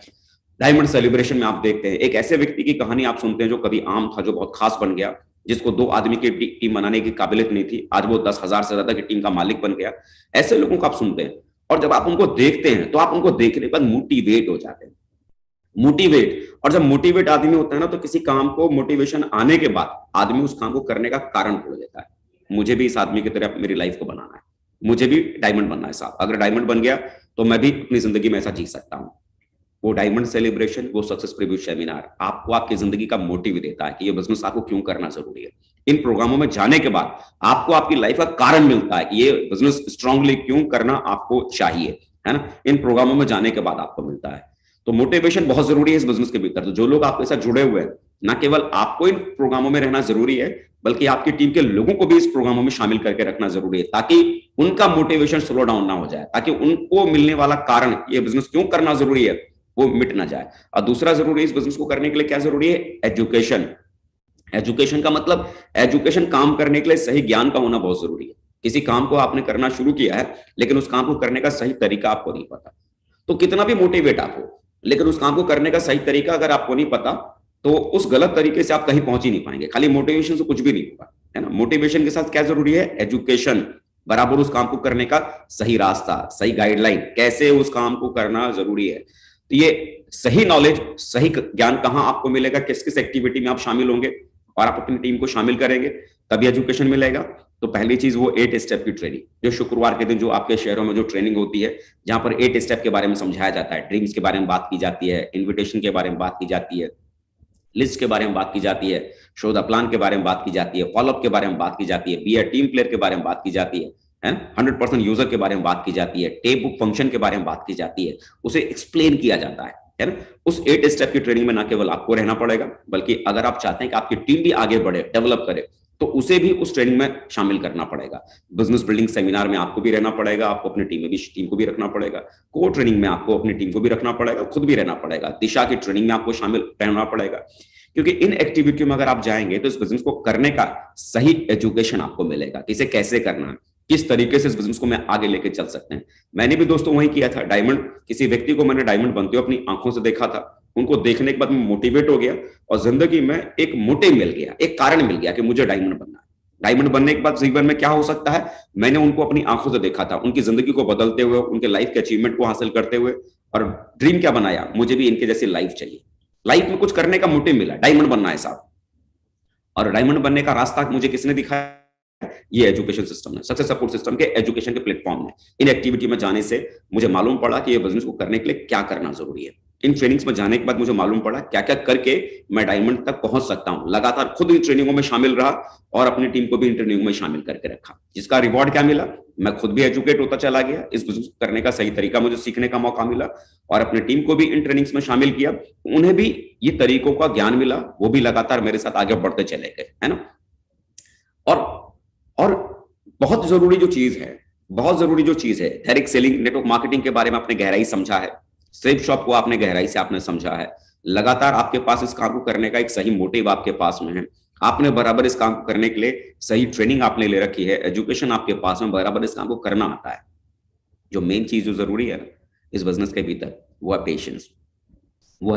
Speaker 3: डायमंड सेलिब्रेशन में आप देखते हैं एक ऐसे व्यक्ति की कहानी आप सुनते हैं जो कभी आम था, जो बहुत खास बन गया, जिसको 2 आदमी की टीम बनाने की काबिलियत नहीं थी, आज वो 10,000 से ज्यादा की टीम का मालिक बन गया। ऐसे लोगों को आप सुनते हैं और जब आप उनको देखते हैं तो आप उनको देखने के बाद मोटिवेट हो जाते हैं। मोटिवेट, और जब मोटिवेट आदमी होता है ना तो किसी काम को मोटिवेशन आने के बाद आदमी उस काम को करने का कारण ढूंढ लेता है। मुझे भी इस आदमी की तरह मेरी लाइफ को बनाना है, मुझे भी डायमंड बनना है साहब। अगर डायमंड बन गया तो मैं भी अपनी जिंदगी में ऐसा जी सकता हूं। वो डायमंड सेलिब्रेशन, वो सक्सेस प्रीव्यू सेमिनार आपको आपकी जिंदगी का मोटिव देता है कि ये बिजनेस आपको क्यों करना जरूरी है। इन प्रोग्रामों में जाने के बाद आपको आपकी लाइफ का कारण मिलता है कि ये बिजनेस स्ट्रांगली क्यों करना आपको चाहिए, है ना। इन प्रोग्रामों में जाने के बाद आपको मिलता है। तो मोटिवेशन बहुत जरूरी है इस बिजनेस के भीतर। तो जो लोग आपके साथ जुड़े हुए हैं, ना केवल आपको इन प्रोग्रामों में रहना जरूरी है बल्कि आपकी टीम के लोगों को भी इस प्रोग्रामों में शामिल करके रखना जरूरी है, ताकि उनका मोटिवेशन स्लो डाउन ना हो जाए, ताकि उनको मिलने वाला कारण ये बिजनेस क्यों करना जरूरी है वो मिट ना जाए। और दूसरा जरूरी इस बिजनेस को करने के लिए क्या जरूरी है? एजुकेशन। एजुकेशन का मतलब एजुकेशन, काम करने के लिए सही ज्ञान का होना बहुत जरूरी है। किसी काम को आपने करना शुरू किया है लेकिन उस काम को करने का सही तरीका आपको नहीं पता, तो कितना भी मोटिवेट आप हो लेकिन उस काम को करने का सही तरीका अगर आपको नहीं पता तो उस गलत तरीके से आप कहीं पहुंच ही नहीं पाएंगे। खाली मोटिवेशन से कुछ भी नहीं होगा, है ना। मोटिवेशन के साथ क्या जरूरी है? एजुकेशन, बराबर उस काम को करने का सही रास्ता, सही गाइडलाइन, कैसे उस काम को करना जरूरी है। तो ये सही नॉलेज, सही ज्ञान कहाँ आपको मिलेगा, किस किस एक्टिविटी में आप शामिल होंगे और आप अपनी टीम को शामिल करेंगे तभी एजुकेशन मिलेगा। तो पहली चीज वो 8 स्टेप की ट्रेनिंग, जो शुक्रवार के दिन जो आपके शहरों में जो ट्रेनिंग होती है, जहां पर 8 स्टेप के बारे में समझाया जाता है। ड्रीम्स के बारे में बात की जाती है, इन्विटेशन के बारे में बात की जाती है, लिस्ट के बारे में बात की जाती है, शो द प्लान के बारे में बात की जाती है, फॉलोअप के बारे में बात की जाती है, बी अ टीम प्लेयर के बारे में बात की जाती है, 100% यूजर के बारे में बात की जाती है, टेप बुक फंक्शन के बारे में बात की जाती है, उसे एक्सप्लेन किया जाता है ना। उस 8 स्टेप की ट्रेनिंग में ना केवल आपको रहना पड़ेगा बल्कि अगर आप चाहते हैं कि आपकी टीम भी आगे बढ़े, डेवलप करे, तो उसे भी उस ट्रेनिंग में शामिल करना पड़ेगा। बिजनेस बिल्डिंग सेमिनार में आपको भी रहना पड़ेगा, आपको अपनी टीम को भी रखना पड़ेगा, कोर ट्रेनिंग में आपको अपनी टीम को भी रखना पड़ेगा, खुद भी रहना पड़ेगा, दिशा की ट्रेनिंग में आपको शामिल रहना पड़ेगा। क्योंकि इन एक्टिविटी में अगर आप जाएंगे तो इस बिजनेस को करने का सही एजुकेशन आपको मिलेगा, किसे कैसे करना है, किस तरीके से इस बिजनेस को मैं आगे लेके चल सकते हैं। मैंने भी दोस्तों वही किया था। डायमंड, किसी व्यक्ति को मैंने डायमंड बनते हुए अपनी आंखों से देखा था, उनको देखने के बाद मैं मोटिवेट हो गया और जिंदगी में एक मोटिव मिल गया, एक कारण मिल गया कि मुझे डायमंड बनना है। डायमंड बनने के बाद जीवन में क्या हो सकता है, मैंने उनको अपनी आंखों से देखा था, उनकी जिंदगी को बदलते हुए, उनके लाइफ के अचीवमेंट को हासिल करते हुए, और ड्रीम क्या बनाया, मुझे भी इनके जैसी लाइफ चाहिए। लाइफ में कुछ करने का मोटिव मिला, डायमंड बनना है साहब। और डायमंड बनने का रास्ता मुझे किसने दिखाया? ये एजुकेशन सिस्टम है, सक्सेस सपोर्ट सिस्टम के एजुकेशन के प्लेटफॉर्म में। इन एक्टिविटी में जाने से मुझे मालूम पड़ा कि ये बिजनेस को करने के लिए क्या करना जरूरी है। इन ट्रेनिंग्स में जाने के बाद मुझे मालूम पड़ा क्या क्या करके मैं डायमंड तक पहुंच सकता हूं। लगातार खुद इन ट्रेनिंगों में शामिल रहा और अपनी टीम को भी इन ट्रेनिंगों में शामिल करके रखा, जिसका रिवॉर्ड क्या मिला, मैं खुद भी एजुकेट होता चला गया, इस बिजनेस करने का सही तरीका मुझे सीखने का मौका मिला और अपनी टीम को भी इन ट्रेनिंग्स में शामिल किया, उन्हें भी ये तरीकों का ज्ञान मिला, वो भी लगातार मेरे साथ आगे बढ़ते चले गए, है ना। और बहुत जरूरी जो चीज है, डायरेक्ट सेलिंग, नेटवर्क मार्केटिंग के बारे में आपने गहराई समझा है, स्ट्रिप शॉप को आपने गहराई से आपने समझा है, लगातार आपके पास इस काम को करने का एक सही मोटिव आपके पास में है, आपने बराबर इस काम को करने के लिए सही ट्रेनिंग आपने ले रखी है, एजुकेशन आपके पास में, बराबर इस काम को करना आता है। जो मेन चीज जो जरूरी है इस बिजनेस के भीतर वो है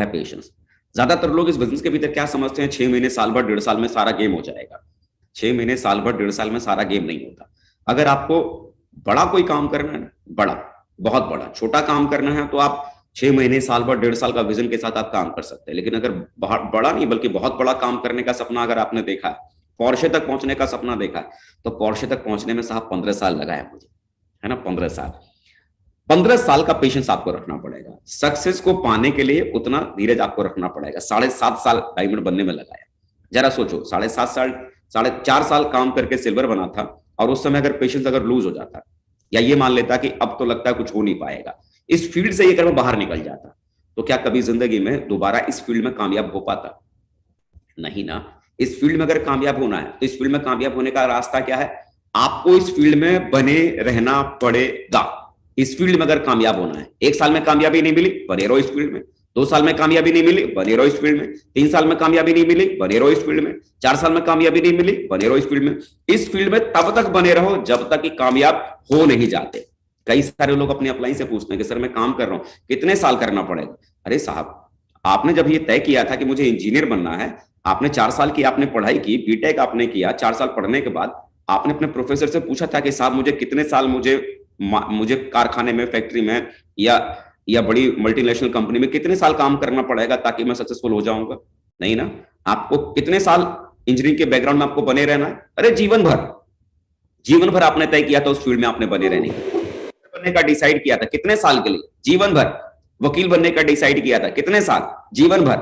Speaker 3: पेशेंस, ज्यादातर लोग इस बिजनेस के भीतर क्या समझते हैं, 6 महीने, साल भर, 1.5 साल में सारा गेम हो जाएगा। 6 महीने, साल भर, 1.5 साल में सारा गेम नहीं होता। अगर आपको बड़ा कोई काम करना है, बड़ा, बहुत बड़ा, छोटा काम करना है तो आप 6 महीने, साल भर, 1.5 साल का विजन के साथ आप काम कर सकते हैं। लेकिन अगर बड़ा नहीं बल्कि बहुत बड़ा काम करने का सपना अगर आपने देखा है, पोर्शे तक पहुंचने का सपना देखा है, तो पोर्शे तक पहुंचने में साहब 15 साल लगा है मुझे, है ना। 15 साल का पेशेंस आपको रखना पड़ेगा। सक्सेस को पाने के लिए उतना धीरज आपको रखना पड़ेगा। 7.5 साल डायमंड बनने में लगाया। जरा सोचो, 4.5 साल काम करके सिल्वर बना था और उस समय अगर पेशेंस अगर लूज हो जाता या ये मान लेता कि अब तो लगता है कुछ हो नहीं पाएगा, इस फील्ड से ये अगर मैं बाहर निकल जाता, तो क्या कभी जिंदगी में दोबारा इस फील्ड में कामयाब हो पाता? नहीं ना। इस फील्ड में अगर कामयाब होना है तो इस फील्ड में कामयाब होने का रास्ता क्या है? आपको इस फील्ड में बने रहना पड़ेगा। इस फील्ड में अगर कामयाब होना है, 1 साल में कामयाबी नहीं मिली, बने रहो इस फील्ड में। 2 साल में कामयाबी नहीं मिली, बने रहो इस फील्ड में। 3 साल में कामयाबी नहीं मिली, बने रहो इस फील्ड में। 4 साल में कामयाबी नहीं मिली, बने रहो इस फील्ड में। इस फील्ड में तब तक बने रहो जब तक कि कामयाब हो नहीं जाते। कई सारे लोग अपने अपलाइन से पूछते हैं कि सर मैं काम कर रहा हूं, कितने साल करना पड़ेगा? अरे साहब, आपने जब ये तय किया था कि मुझे इंजीनियर बनना है, आपने 4 साल की आपने पढ़ाई की, बीटेक आपने किया, 4 साल पढ़ने के बाद आपने अपने प्रोफेसर से पूछा था कि साहब मुझे कितने साल मुझे कारखाने में, फैक्ट्री में या बड़ी मल्टीनेशनल कंपनी में कितने साल काम करना पड़ेगा ताकि मैं सक्सेसफुल हो जाऊंगा? नहीं ना। आपको कितने साल इंजीनियरिंग के बैकग्राउंड में आपको बने रहना है? अरे जीवन भर आपने तय किया था उस फील्ड में आपने बने रहने बनने का डिसाइड किया था, कितने साल के लिए? जीवन भर। वकील बनने का डिसाइड किया था, कितने साल? जीवन भर।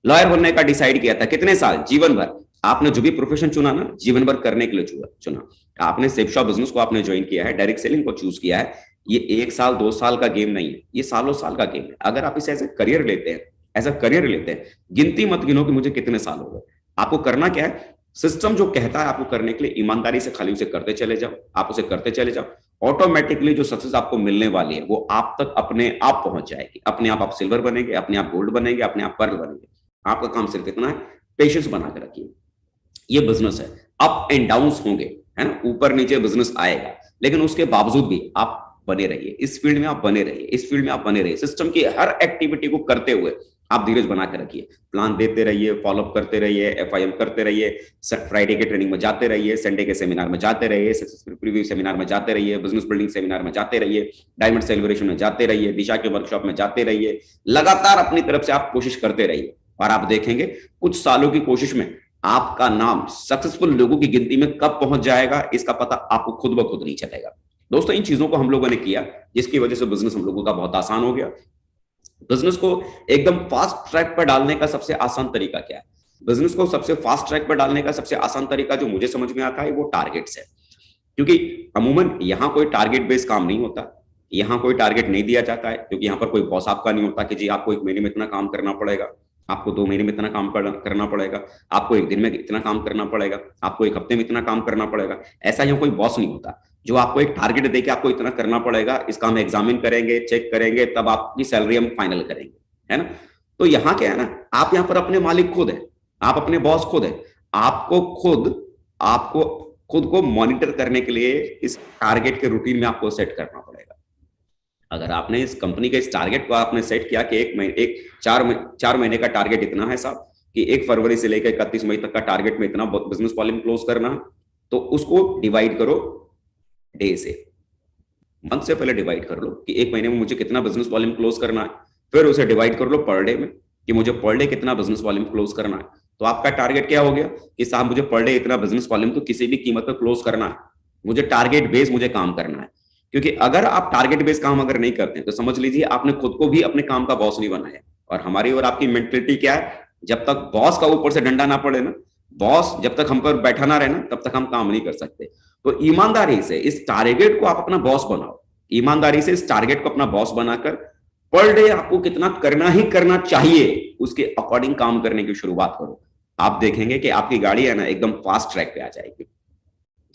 Speaker 3: लॉयर बनने का डिसाइड किया था, कितने साल? जीवन भर। आपने जो भी प्रोफेशन चुना ना, जीवन भर करने के लिए चुना। आपने सेपशॉप बिजनेस को आपने ज्वाइन किया है, डायरेक्ट सेलिंग को चूज किया है। ये 1 साल 2 साल का गेम नहीं है, ये सालों साल का गेम है। अगर आप इसे ऐसे करियर लेते हैं, गिनती मत गिनो कि मुझे कितने साल हो गए। आपको करना क्या है? सिस्टम जो कहता है आपको करने के लिए, ईमानदारी से खाली उसे करते चले जाओ। आप उसे करते चले जाओ, ऑटोमेटिकली जो सक्सेस आपको मिलने वाली है वो आप तक अपने आप पहुंच जाएगी। अपने आप सिल्वर बनेंगे, अपने आप गोल्ड बनेंगे, अपने आप पर्ल बनेंगे। आपका काम सिर्फ इतना है, पेशेंस बना के रखिए। ये बिजनेस है, अप एंड डाउन्स होंगे, है ना, ऊपर नीचे बिजनेस आएगा, लेकिन उसके बावजूद भी आप बने रहिए इस फील्ड में, आप बने रहिए, सिस्टम की हर एक्टिविटी को करते हुए आप धीरज बना के रखिए। प्लान देते रहिए, फॉलोअप करते रहिए, एफआईएम करते रहिए, फ्राइडे के ट्रेनिंग में जाते रहिए, संडे के सेमिनार में जाते रहिए, सक्सेस प्रीव्यू सेमिनार में जाते रहिए, बिजनेस बिल्डिंग सेमिनार में जाते रहिए, डायमंड सेलिब्रेशन में जाते रहिए, दिशा के वर्कशॉप में जाते रहिए। लगातार अपनी तरफ से आप कोशिश करते रहिए और आप देखेंगे कुछ सालों की कोशिश में आपका नाम सक्सेसफुल लोगों की गिनती में कब पहुंच जाएगा, इसका पता आपको खुद ब खुद नहीं चलेगा। दोस्तों, इन चीजों को हम लोगों ने किया, जिसकी वजह से बिजनेस हम लोगों का बहुत आसान हो गया। बिजनेस को एकदम फास्ट ट्रैक पर डालने का सबसे आसान तरीका क्या है? बिजनेस को सबसे फास्ट ट्रैक पर डालने का सबसे आसान तरीका जो मुझे समझ में आता है वो टारगेट्स है। क्योंकि अमूमन यहां कोई टारगेट बेस्ड काम नहीं होता, यहां कोई टारगेट नहीं दिया जाता है, क्योंकि यहां पर कोई बॉस आपका नहीं होता कि जी आपको 1 महीने में इतना काम करना पड़ेगा, आपको 2 महीने में इतना काम करना पड़ेगा, आपको 1 दिन में इतना काम करना पड़ेगा, आपको 1 हफ्ते में इतना काम करना पड़ेगा। ऐसा यहाँ कोई बॉस नहीं होता जो आपको एक टारगेट देके आपको इतना करना पड़ेगा, इसका हम एग्जामिन करेंगे, चेक करेंगे, तब आपकी सैलरी हम फाइनल करेंगे, है ना। तो यहाँ क्या है ना, आप यहाँ पर अपने मालिक खुद है, आप अपने बॉस खुद है। आपको खुद को मॉनिटर करने के लिए इस टारगेट के रूटीन में आपको सेट करना पड़ेगा। अगर आपने इस कंपनी के इस टारगेट को आपने सेट किया कि 4 महीने का टारगेट इतना है साहब, कि 1 फरवरी से लेकर 31 मई तक का टारगेट में इतना बिजनेस वॉल्यूम क्लोज करना है, तो उसको डिवाइड करो डे से, मंथ से पहले डिवाइड कर लो कि 1 महीने में मुझे कितना बिजनेस वॉल्यूम क्लोज करना है। फिर उसे डिवाइड कर लो पर डे में कि मुझे पर डे कितना बिजनेस वॉल्यूम क्लोज करना है। तो आपका टारगेट क्या हो गया कि साहब मुझे पर डे इतना बिजनेस वॉल्यूम तो किसी भी कीमत पर क्लोज करना है, मुझे टारगेट बेस मुझे काम करना है। क्योंकि अगर आप टारगेट बेस काम अगर नहीं करते तो समझ लीजिए आपने खुद को भी अपने काम का बॉस नहीं बनाया। और हमारी और आपकी मेंटलिटी क्या है, जब तक बॉस का ऊपर से डंडा ना पड़े ना, बॉस जब तक हम पर बैठा ना रहे ना, तब तक हम काम नहीं कर सकते। तो ईमानदारी से इस टारगेट को आप अपना बॉस बनाओ, ईमानदारी से इस टारगेट को अपना बॉस बनाकर पर डे आपको कितना करना ही करना चाहिए उसके अकॉर्डिंग काम करने की शुरुआत करो। आप देखेंगे कि आपकी गाड़ी है ना एकदम फास्ट ट्रैक पे आ जाएगी।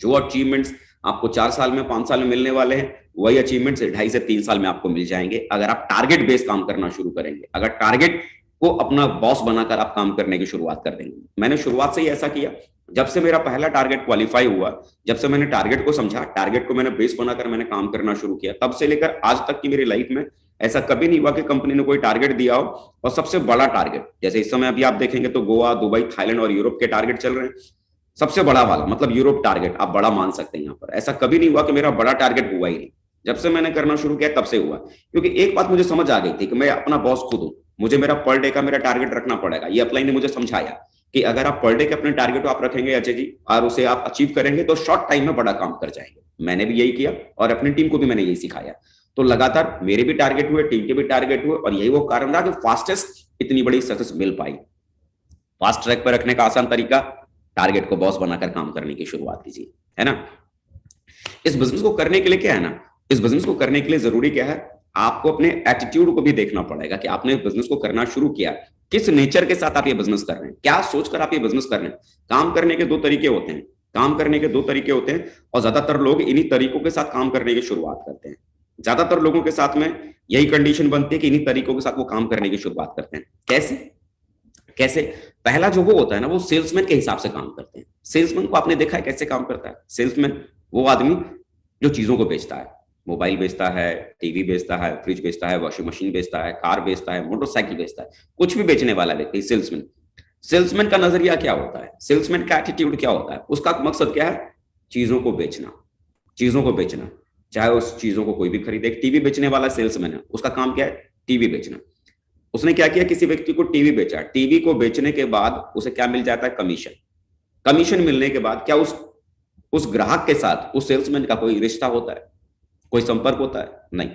Speaker 3: जो अचीवमेंट्स आपको 4 साल में 5 साल में मिलने वाले हैं, वही अचीवमेंट्स 2.5 से 3 साल में आपको मिल जाएंगे अगर आप टारगेट बेस्ड काम करना शुरू करेंगे, अगर टारगेट को अपना बॉस बनाकर आप काम करने की शुरुआत कर देंगे। मैंने शुरुआत से ही ऐसा किया। जब से मेरा पहला टारगेट क्वालिफाई हुआ, जब से मैंने टारगेट को समझा, टारगेट को मैंने बेस बनाकर मैंने काम करना शुरू किया, तब से लेकर आज तक की मेरी लाइफ में ऐसा कभी नहीं हुआ कि कंपनी ने कोई टारगेट दिया हो और सबसे बड़ा टारगेट, जैसे इस समय अभी आप देखेंगे तो गोवा, दुबई, थाईलैंड और यूरोप के टारगेट चल रहे हैं, सबसे बड़ा वाला मतलब यूरोप टारगेट आप बड़ा मान सकते हैं। यहाँ पर ऐसा कभी नहीं हुआ कि मेरा बड़ा टारगेट हुआ ही नहीं। जब से मैंने करना शुरू किया तब से हुआ, क्योंकि एक बात मुझे समझ आ गई थी कि मैं अपना बॉस खुद हूं, मुझे मेरा पर डे का मेरा टारगेट रखना पड़ेगा। ये अपलाइन ने मुझे समझाया कि अगर आप पर डे के अपने टारगेट आप रखेंगे अजय जी और उसे आप अचीव करेंगे तो शॉर्ट टाइम में बड़ा काम कर जाएंगे। मैंने भी यही किया और अपनी टीम को भी मैंने यही सिखाया। तो लगातार मेरे भी टारगेट हुए, टीम के भी टारगेट हुए और यही वो कारण रहा कि फास्टेस्ट इतनी बड़ी सक्सेस मिल पाई। फास्ट ट्रैक पर रखने का आसान तरीका, टारगेट को बॉस बनाकर काम करने की शुरुआत कीजिए, है ना। इस बिजनेस को करने के लिए क्या है ना, इस बिजनेस को करने के लिए जरूरी क्या है, आपको अपने एटीट्यूड को भी देखना पड़ेगा कि आपने बिजनेस को करना शुरू किया, किस नेचर के साथ आप ये बिजनेस कर रहे हैं, क्या सोचकर आप ये बिजनेस कर रहे हैं। काम करने के 2 तरीके होते हैं, काम करने के 2 तरीके होते हैं और ज्यादातर लोग इन्हीं तरीकों के साथ काम करने की शुरुआत करते हैं। ज्यादातर लोगों के साथ में यही कंडीशन बनती है कि इन्हीं तरीकों के साथ वो काम करने की शुरुआत करते हैं। कैसे? पहला जो वो होता है ना, वो सेल्समैन के हिसाब से काम करते हैं। सेल्समैन को आपने देखा है कैसे काम करता है? सेल्समैन वो आदमी जो चीजों को बेचता है, मोबाइल बेचता है, टीवी बेचता है, फ्रिज बेचता है, वॉशिंग मशीन बेचता है, कार बेचता है, मोटरसाइकिल बेचता है, कुछ भी बेचने वाला व्यक्ति सेल्समैन। सेल्समैन का नजरिया क्या होता है, सेल्समैन का एटीट्यूड क्या होता है, उसका मकसद क्या है, चीजों को बेचना, चीजों को बेचना, चाहे उस चीजों को कोई भी खरीदे। टीवी बेचने वाला सेल्समैन है, उसका काम क्या है, टीवी बेचना। उसने क्या किया, किसी व्यक्ति को टीवी बेचा, टीवी को बेचने के बाद उसे क्या मिल जाता है, कमीशन। कमीशन मिलने के बाद क्या उस ग्राहक के साथ उस सेल्समैन का कोई रिश्ता होता है, कोई संपर्क होता है, नहीं।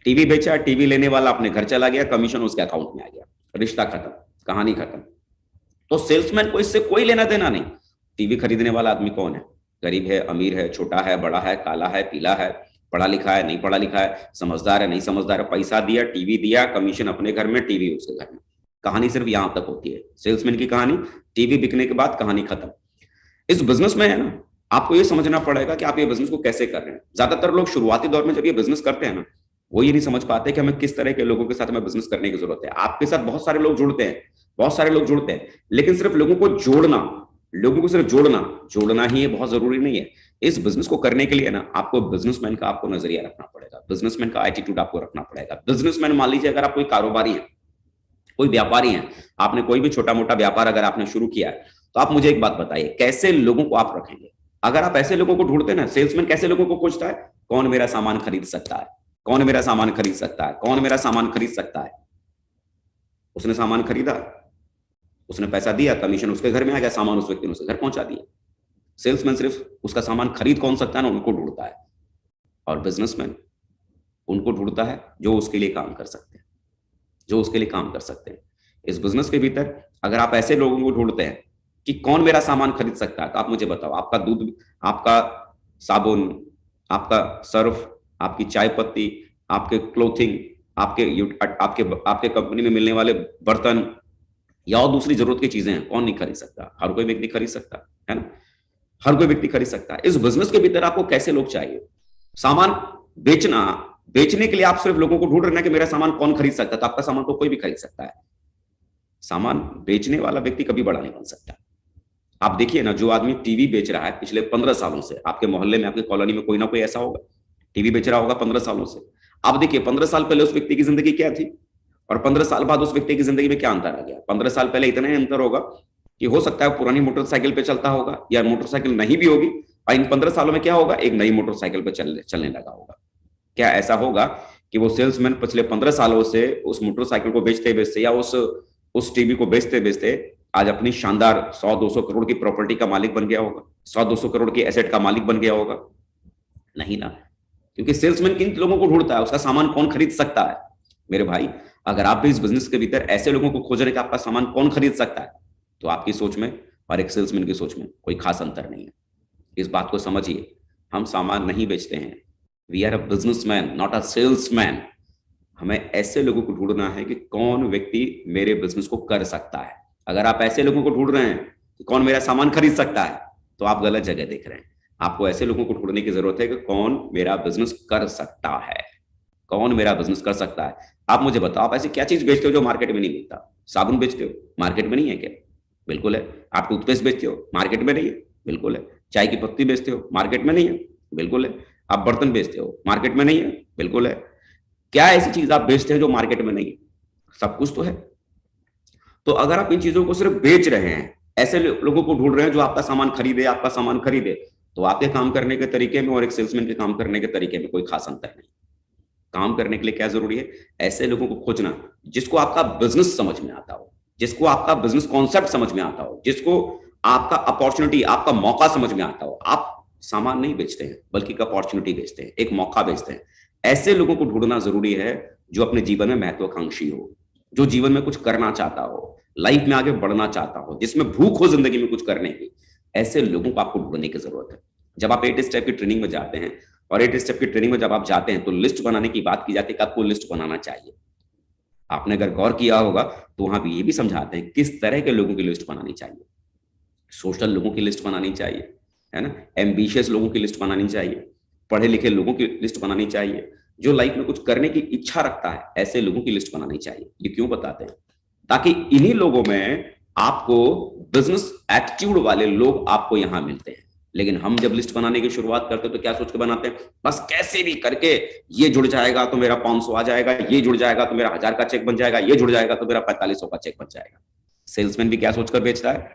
Speaker 3: टीवी बेचा, टीवी लेने वाला अपने घर चला गया, कमीशन उसके अकाउंट में आ गया, रिश्ता खत्म, कहानी खत्म। तो सेल्समैन को इससे कोई लेना देना नहीं। टीवी खरीदने वाला आदमी कौन है, गरीब है, अमीर है, छोटा है, बड़ा है, काला है, पीला है, पढ़ा लिखा है, नहीं पढ़ा लिखा है, समझदार है, नहीं समझदार है, पैसा दिया, टीवी दिया, कमीशन अपने घर में, टीवी उसके घर में। कहानी सिर्फ यहां तक होती है सेल्समैन की कहानी। टीवी बिकने के बाद कहानी खत्म। इस बिजनेस में है ना, आपको ये समझना पड़ेगा कि आप ये बिजनेस को कैसे कर रहे हैं। ज्यादातर लोग शुरुआती दौर में जब ये बिजनेस करते हैं ना, वो ये नहीं समझ पाते कि हमें किस तरह के लोगों के साथ हमें बिजनेस करने की जरूरत है। आपके साथ बहुत सारे लोग जुड़ते हैं, बहुत सारे लोग जुड़ते हैं, लेकिन सिर्फ लोगों को जोड़ना, लोगों को सिर्फ जोड़ना ही है, बहुत जरूरी नहीं है। इस बिजनेस को करने के लिए ना, आपको बिजनेसमैन का आपको नजरिया रखना पड़ेगा, बिजनेसमैन का एटीट्यूड आपको रखना पड़ेगा। बिजनेसमैन, मान लीजिए अगर आप कोई कारोबारी हैं, कोई व्यापारी हैं, आपने कोई भी छोटा मोटा व्यापार अगर आपने शुरू किया है, तो आप मुझे एक बात बताइए, कैसे लोगों को आप रखेंगे? अगर आप ऐसे लोगों को ढूंढते हैं ना, सेल्समैन कैसे लोगों को खोजता है, कौन मेरा सामान खरीद सकता है, कौन मेरा सामान खरीद सकता है, कौन मेरा सामान खरीद सकता है। उसने सामान खरीदा, उसने पैसा दिया, कमीशन उसके घर में आ गया, सामान उस व्यक्ति ने उसके घर पहुंचा दिया। सेल्समैन सिर्फ उसका सामान खरीद कौन सकता है ना, उनको ढूंढता है। और बिजनेसमैन उनको ढूंढता है जो उसके लिए काम कर सकते हैं, जो उसके लिए काम कर सकते हैं। इस बिजनेस के भीतर अगर आप ऐसे लोगों को ढूंढते हैं कि कौन मेरा सामान खरीद सकता है, तो आप मुझे बताओ, आपका दूध, आपका साबुन, आपका सर्फ, आपकी चाय पत्ती, आपके क्लोथिंग, आपके कंपनी में मिलने वाले बर्तन या और दूसरी जरूरत की चीजें हैं, कौन नहीं खरीद सकता? हर कोई व्यक्ति खरीद सकता है ना, हर कोई व्यक्ति खरीद सकता है। इस बिजनेस के भीतर आपको कैसे लोग चाहिए? सामान बेचने के लिए आप सिर्फ लोगों को ढूंढ रहे हैं कि मेरा सामान कौन खरीद सकता है, तो आपका सामान तो कोई भी खरीद सकता है। सामान बेचने वाला व्यक्ति कभी बड़ा नहीं बन सकता। आप देखिए ना, जो आदमी टीवी बेच रहा है पिछले 15 सालों से, आपके मोहल्ले में, आपके कॉलोनी में कोई ना कोई ऐसा होगा, टीवी बेच रहा होगा 15 सालों से। आप देखिए 15 साल पहले उस व्यक्ति की जिंदगी क्या थी और 15 साल बाद उस व्यक्ति की जिंदगी में क्या अंतर आ गया। 15 साल पहले इतना ही अंतर होगा कि हो सकता है पुरानी मोटरसाइकिल पे चलता होगा, या मोटरसाइकिल नहीं भी होगी, और इन 15 सालों में क्या होगा, एक नई मोटरसाइकिल पे चलने लगा होगा। क्या ऐसा होगा कि वो सेल्समैन पिछले 15 सालों से उस मोटरसाइकिल को बेचते या उस टीवी को बेचते आज अपनी शानदार 100-200 करोड़ की प्रॉपर्टी का मालिक बन गया होगा, 100-200 करोड़ की एसेट का मालिक बन गया होगा? नहीं ना, क्योंकि सेल्समैन किन लोगों को ढूंढता है, उसका सामान कौन खरीद सकता है। मेरे भाई, अगर आप भी इस बिजनेस के भीतर ऐसे लोगों को खोज रहे कि आपका सामान कौन खरीद सकता है, तो आपकी सोच में और एक सेल्समैन की सोच में कोई खास अंतर नहीं है। इस बात को समझिए, हम सामान नहीं बेचते हैं, we are a businessman not a salesman. हमें ऐसे लोगों को ढूंढना है कि कौन व्यक्ति मेरे बिजनेस को कर सकता है। अगर आप ऐसे लोगों को ढूंढ रहे हैं कि कौन मेरा सामान खरीद सकता है, तो आप गलत जगह देख रहे हैं। आपको ऐसे लोगों को ढूंढने की जरूरत है कि कौन मेरा बिजनेस कर सकता है, कौन मेरा बिजनेस कर सकता है। आप मुझे बताओ, आप ऐसी क्या चीज बेचते हो जो मार्केट में नहीं मिलता? साबुन बेचते हो, मार्केट में नहीं है क्या? बिल्कुल है। आप टूथपेस्ट बेचते हो, मार्केट में नहीं है? बिल्कुल है। चाय की पत्ती बेचते हो, मार्केट में नहीं है? बिल्कुल है। आप बर्तन बेचते हो, मार्केट में नहीं है? बिल्कुल है। क्या ऐसी चीज आप बेचते हैं जो मार्केट में नहीं है? सब कुछ तो है। तो अगर आप इन चीजों को सिर्फ बेच रहे हैं, ऐसे लोगों को ढूंढ रहे हैं जो आपका सामान खरीदे, तो आपके काम करने के तरीके में और एक सेल्समैन के काम करने के तरीके में कोई खास अंतर नहीं। काम करने के लिए क्या जरूरी है? ऐसे लोगों को खोजना जिसको आपका बिजनेस समझ में आता हो, जिसको आपका बिजनेस कॉन्सेप्ट समझ में आता हो, जिसको आपका अपॉर्चुनिटी, आपका मौका समझ में आता हो। आप सामान नहीं बेचते हैं, बल्कि एक अपॉर्चुनिटी बेचते हैं, एक मौका बेचते हैं। ऐसे लोगों को ढूंढना जरूरी है जो अपने जीवन में महत्वाकांक्षी हो, जो जीवन में कुछ करना चाहता हो, लाइफ में आगे बढ़ना चाहता हो, जिसमें भूख हो जिंदगी में कुछ करने की। ऐसे लोगों को आपको ढूंढने की जरूरत है। जब आप 8 स्टेप की ट्रेनिंग में जाते हैं, और 8 स्टेप की ट्रेनिंग में जब आप जाते हैं, तो लिस्ट बनाने की बात की जाती है कि आपको लिस्ट बनाना चाहिए। आपने अगर गौर किया होगा तो वहां भी ये भी समझाते हैं किस तरह के लोगों की लिस्ट बनानी चाहिए। सोशल लोगों की लिस्ट बनानी चाहिए, है ना, एम्बिशियस लोगों की लिस्ट बनानी चाहिए, पढ़े लिखे लोगों की लिस्ट बनानी चाहिए, जो लाइफ में कुछ करने की इच्छा रखता है, ऐसे लोगों की लिस्ट बनानी चाहिए। ये क्यों बताते हैं? ताकि इन्हीं लोगों में आपको बिजनेस एटीट्यूड वाले लोग आपको यहां मिलते हैं। लेकिन हम जब लिस्ट बनाने की शुरुआत करते हैं तो क्या सोच के बनाते हैं? बस कैसे भी करके ये जुड़ जाएगा तो मेरा 500 आ जाएगा, ये जुड़ जाएगा तो मेरा 1000 का चेक बन जाएगा, ये जुड़ जाएगा तो मेरा 4500 का चेक बन जाएगा। सेल्समैन भी क्या सोचकर बेचता है,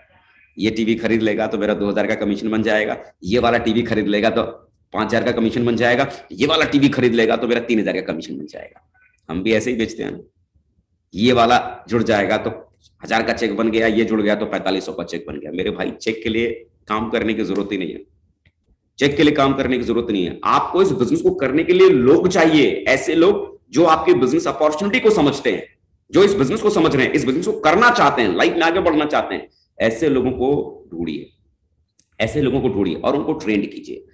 Speaker 3: ये टीवी खरीद लेगा तो मेरा 2000 का कमीशन बन जाएगा, ये वाला टीवी खरीद लेगा तो 5000 का कमीशन बन जाएगा, ये वाला टीवी खरीद लेगा तो मेरा 3000 का कमीशन बन जाएगा। हम भी ऐसे ही बेचते हैं, ये वाला जुड़ जाएगा तो 1000 का चेक बन गया, ये जुड़ गया तो 4500 का चेक बन गया। मेरे भाई चेक के लिए काम करने की जरूरत ही नहीं है, चेक के लिए काम करने की जरूरत नहीं है। आपको इस बिजनेस को करने के लिए लोग चाहिए, ऐसे लोग जो आपके बिजनेस अपॉर्चुनिटी को समझते हैं, जो इस बिजनेस को समझ रहे हैं, इस बिजनेस को करना चाहते हैं, लाइफ में आगे बढ़ना चाहते हैं। ऐसे लोगों को ढूंढिए, ऐसे लोगों को ढूंढिए और उनको ट्रेंड कीजिए,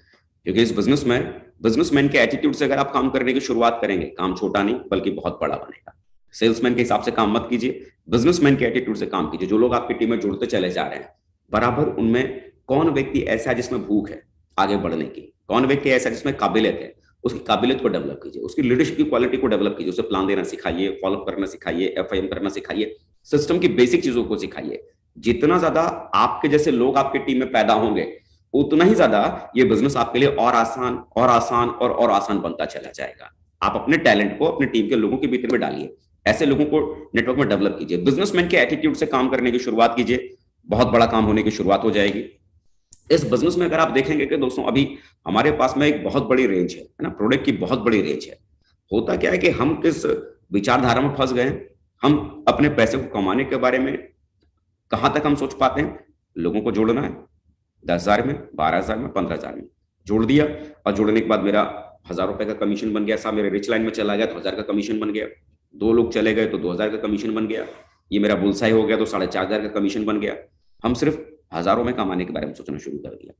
Speaker 3: क्योंकि इस बिजनेस में बिजनेसमैन के एटीट्यूड से अगर आप काम करने की शुरुआत करेंगे, काम छोटा नहीं बल्कि बहुत बड़ा बनेगा। सेल्समैन के हिसाब से काम मत कीजिए, बिजनेसमैन के एटीट्यूड से काम कीजिए। जो लोग आपकी टीम में जुड़ते चले जा रहे हैं, बराबर उनमें कौन व्यक्ति ऐसा है जिसमें भूख है आगे बढ़ने की, कौन व्यक्ति ऐसा है जिसमें काबिलियत है, उसकी काबिलियत को डेवलप कीजिए, उसकी लीडरशिप की क्वालिटी को डेवलप कीजिए, उसे प्लान देना सिखाइए, फॉलोअप करना सिखाइए, एफआईएम करना सिखाइए, सिस्टम की बेसिक चीजों को सिखाइए। जितना ज्यादा आपके जैसे लोग आपकी टीम में पैदा होंगे, उतना ही ज्यादा ये बिजनेस आपके लिए और आसान और आसान और आसान बनता चला जाएगा। आप अपने टैलेंट को अपने टीम के लोगों के भीतर में डालिए, ऐसे लोगों को नेटवर्क में डेवलप कीजिए, बिजनेसमैन के एटीट्यूड से काम करने की शुरुआत कीजिए, बहुत बड़ा काम होने की शुरुआत हो जाएगी। इस बिजनेस में अगर आप देखेंगे कि दोस्तों अभी हमारे पास में एक बहुत बड़ी रेंज है ना, प्रोडक्ट की बहुत बड़ी रेंज है। होता क्या है कि हम किस विचारधारा में फंस गए, हम अपने पैसे को कमाने के बारे में कहां तक हम सोच पाते हैं, लोगों को जोड़ना है 10,000 में, 12,000 में, 15,000 में जोड़ दिया, और जोड़ने के बाद मेरा 1000 रुपए का कमीशन बन गया। साहब मेरे रिच लाइन में चला गया तो 1000 का कमीशन बन गया, 2 लोग चले गए तो 2000 का कमीशन बन गया, ये मेरा बुलसाई हो गया तो 4,500 का कमीशन बन गया। हम सिर्फ हजारों में कमाने के बारे में सोचना शुरू कर दिया।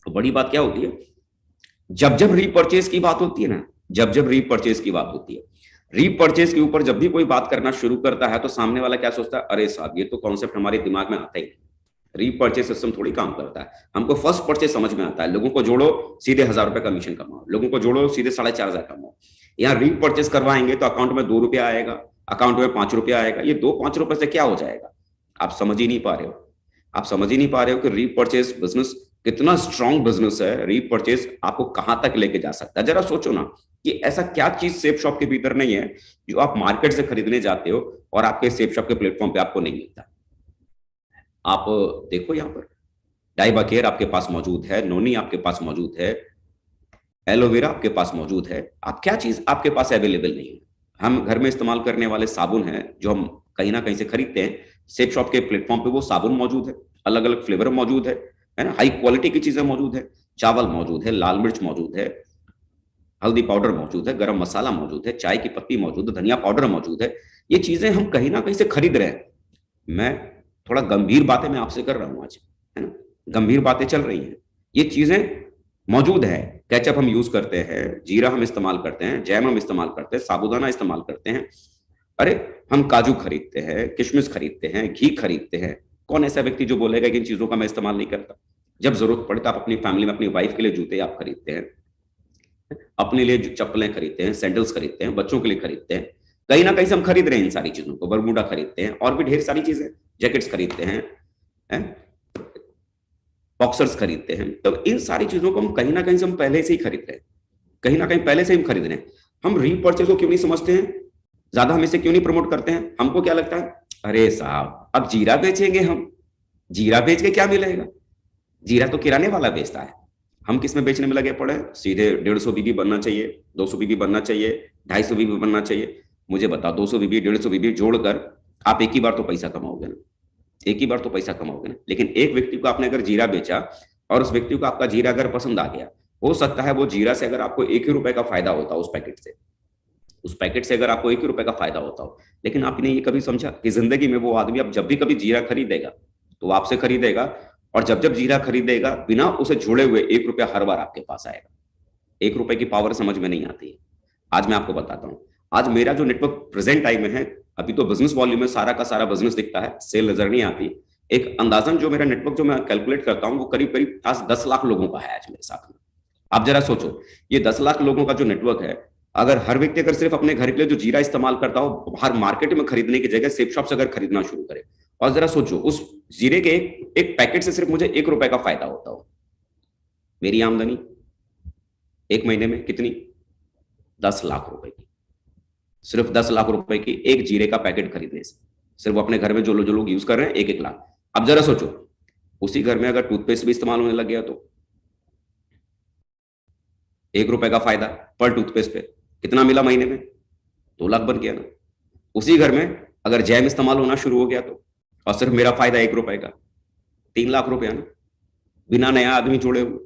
Speaker 3: तो बड़ी बात क्या होती है, जब जब रीपर्चेज की बात होती है ना, जब जब रीपर्चेज की बात होती है, रीपर्चेज के ऊपर जब भी कोई बात करना शुरू करता है तो सामने वाला क्या सोचता है, अरे साहब ये तो कॉन्सेप्ट हमारे दिमाग में आता ही नहीं, रीपर्चेज सिस्टम थोड़ी काम करता है। हमको फर्स्ट परचेज समझ में आता है, लोगों को जोड़ो सीधे 1000 रुपए कमीशन कमाओ, लोगों को जोड़ो सीधे 4,500 कमाओ। यहाँ रीपर्चेज करवाएंगे तो अकाउंट में 2 रुपया आएगा, अकाउंट में 5 रुपया आएगा। ये 2-5 रुपए से क्या हो जाएगा, आप समझ ही नहीं पा रहे हो। आप समझ ही नहीं पा रहे हो कि रीपर्चेज बिजनेस कितना स्ट्रॉन्ग बिजनेस है, रीपर्चेज आपको कहां तक लेके जा सकता है। जरा सोचो ना कि ऐसा क्या चीज सेफ शॉप के भीतर नहीं है जो आप मार्केट से खरीदने जाते हो और आपके सेफ शॉप के प्लेटफॉर्म पे आपको नहीं मिलता। आप देखो यहाँ पर डाइबा केयर आपके पास मौजूद है, नोनी आपके पास मौजूद है, एलोवेरा आपके पास मौजूद है। आप क्या चीज आपके पास अवेलेबल नहीं है। हम घर में इस्तेमाल करने वाले साबुन है जो हम कहीं ना कहीं से खरीदते हैं, सेफ शॉप के प्लेटफॉर्म पे वो साबुन मौजूद है, अलग अलग फ्लेवर मौजूद है ना, हाई क्वालिटी की चीजें मौजूद है, चावल मौजूद है, लाल मिर्च मौजूद है, हल्दी पाउडर मौजूद है, गरम मसाला मौजूद है, चाय की पत्ती मौजूद है, धनिया पाउडर मौजूद है। ये चीजें हम कहीं ना कहीं से खरीद रहे हैं। मैं थोड़ा गंभीर बातें मैं आपसे कर रहा हूं आज, है ना, गंभीर बातें चल रही हैं, ये चीजें मौजूद है। केचप हम यूज करते हैं, जीरा हम इस्तेमाल करते हैं, जैम हम इस्तेमाल करते हैं, साबुदाना इस्तेमाल करते हैं, अरे हम काजू खरीदते हैं, किशमिश खरीदते हैं, घी खरीदते हैं। कौन ऐसा व्यक्ति जो बोलेगा कि इन चीजों का मैं इस्तेमाल नहीं करता। जब जरूरत पड़े तो आप अपनी फैमिली में अपनी वाइफ के लिए जूते आप खरीदते हैं, अपने लिए चप्पलें खरीदते हैं, सैंडल्स खरीदते हैं, बच्चों के लिए खरीदते हैं। कहीं ना कहीं से हम खरीद रहे हैं इन सारी चीजों को, बरमूडा खरीदते हैं और भी ढेर सारी चीजें, जैकेट्स खरीदते हैं, बॉक्सर्स खरीदते हैं। तो इन सारी चीजों को हम कहीं ना कहीं से हम पहले से ही खरीद रहे हैं, कहीं ना कहीं पहले से ही हम खरीद रहे हैं। हम रीपर्चेज को क्यों नहीं समझते हैं, ज्यादा हम इसे क्यों नहीं प्रमोट करते हैं। हमको क्या लगता है, अरे साहब अब जीरा बेचेंगे, हम जीरा बेच के क्या मिलेगा, जीरा तो किराने वाला बेचता है। हम किस में बेचने में लगे पड़े, सीधे 150 बीबी बनना चाहिए, 200 बीबी बनना चाहिए, 250 बीबी बनना चाहिए। मुझे बताओ 200 बीबी 150 बीबी जोड़कर आप एक ही बार तो पैसा कमाओगे ना, एक ही बार तो पैसा कमाओगे ना। लेकिन एक व्यक्ति को आपने अगर जीरा बेचा और उस व्यक्ति को आपका जीरा अगर पसंद आ गया, हो सकता है वो जीरा से अगर आपको 1 ही रुपए का फायदा होता, उस पैकेट से अगर आपको 1 ही रुपए का फायदा होता हो। लेकिन आपने ये कभी समझा कि जिंदगी में वो आदमी अब जब भी कभी जीरा खरीदेगा तो आपसे खरीदेगा, और जब जब जीरा खरीदेगा बिना उसे जुड़े हुए 1 रुपया हर बार आपके पास आएगा। 1 रुपए की पावर समझ में नहीं आती है। आज मैं आपको बताता हूं, आज मेरा जो नेटवर्क प्रेजेंट टाइम में है, अभी तो बिजनेस वॉल्यूम में सारा का सारा बिजनेस दिखता है, सेल नजर नहीं आती। एक अंदाजन जो मेरा नेटवर्क जो मैं कैलकुलेट करता हूं वो करीब करीब 10 लाख लोगों का है आज मेरे साथ में। आप जरा सोचो, ये 10 लाख लोगों का जो नेटवर्क है, अगर हर व्यक्ति अगर सिर्फ अपने घर के लिए जो जीरा इस्तेमाल करता हो, बाहर मार्केट में खरीदने की जगह सेफ शॉप से अगर खरीदना शुरू करे, और जरा सोचो उस जीरे के एक पैकेट से सिर्फ मुझे 1 रुपए का फायदा होता हो, मेरी आमदनी 1 महीने में कितनी, 10 लाख रुपए की, सिर्फ 10 लाख रुपए की एक जीरे का पैकेट खरीदने से। सिर्फ अपने घर में जो लोग यूज कर रहे हैं 1-1 लाख। अब जरा सोचो उसी घर में अगर टूथपेस्ट भी इस्तेमाल होने लग गया तो 1 रुपए का फायदा पर टूथपेस्ट पे कितना मिला महीने में? 2 लाख बन गया ना। उसी घर में अगर जैम इस्तेमाल होना शुरू हो गया तो, और सिर्फ मेरा फायदा 1 रुपए का, 3 लाख रुपया ना, बिना नया आदमी जोड़े हुए।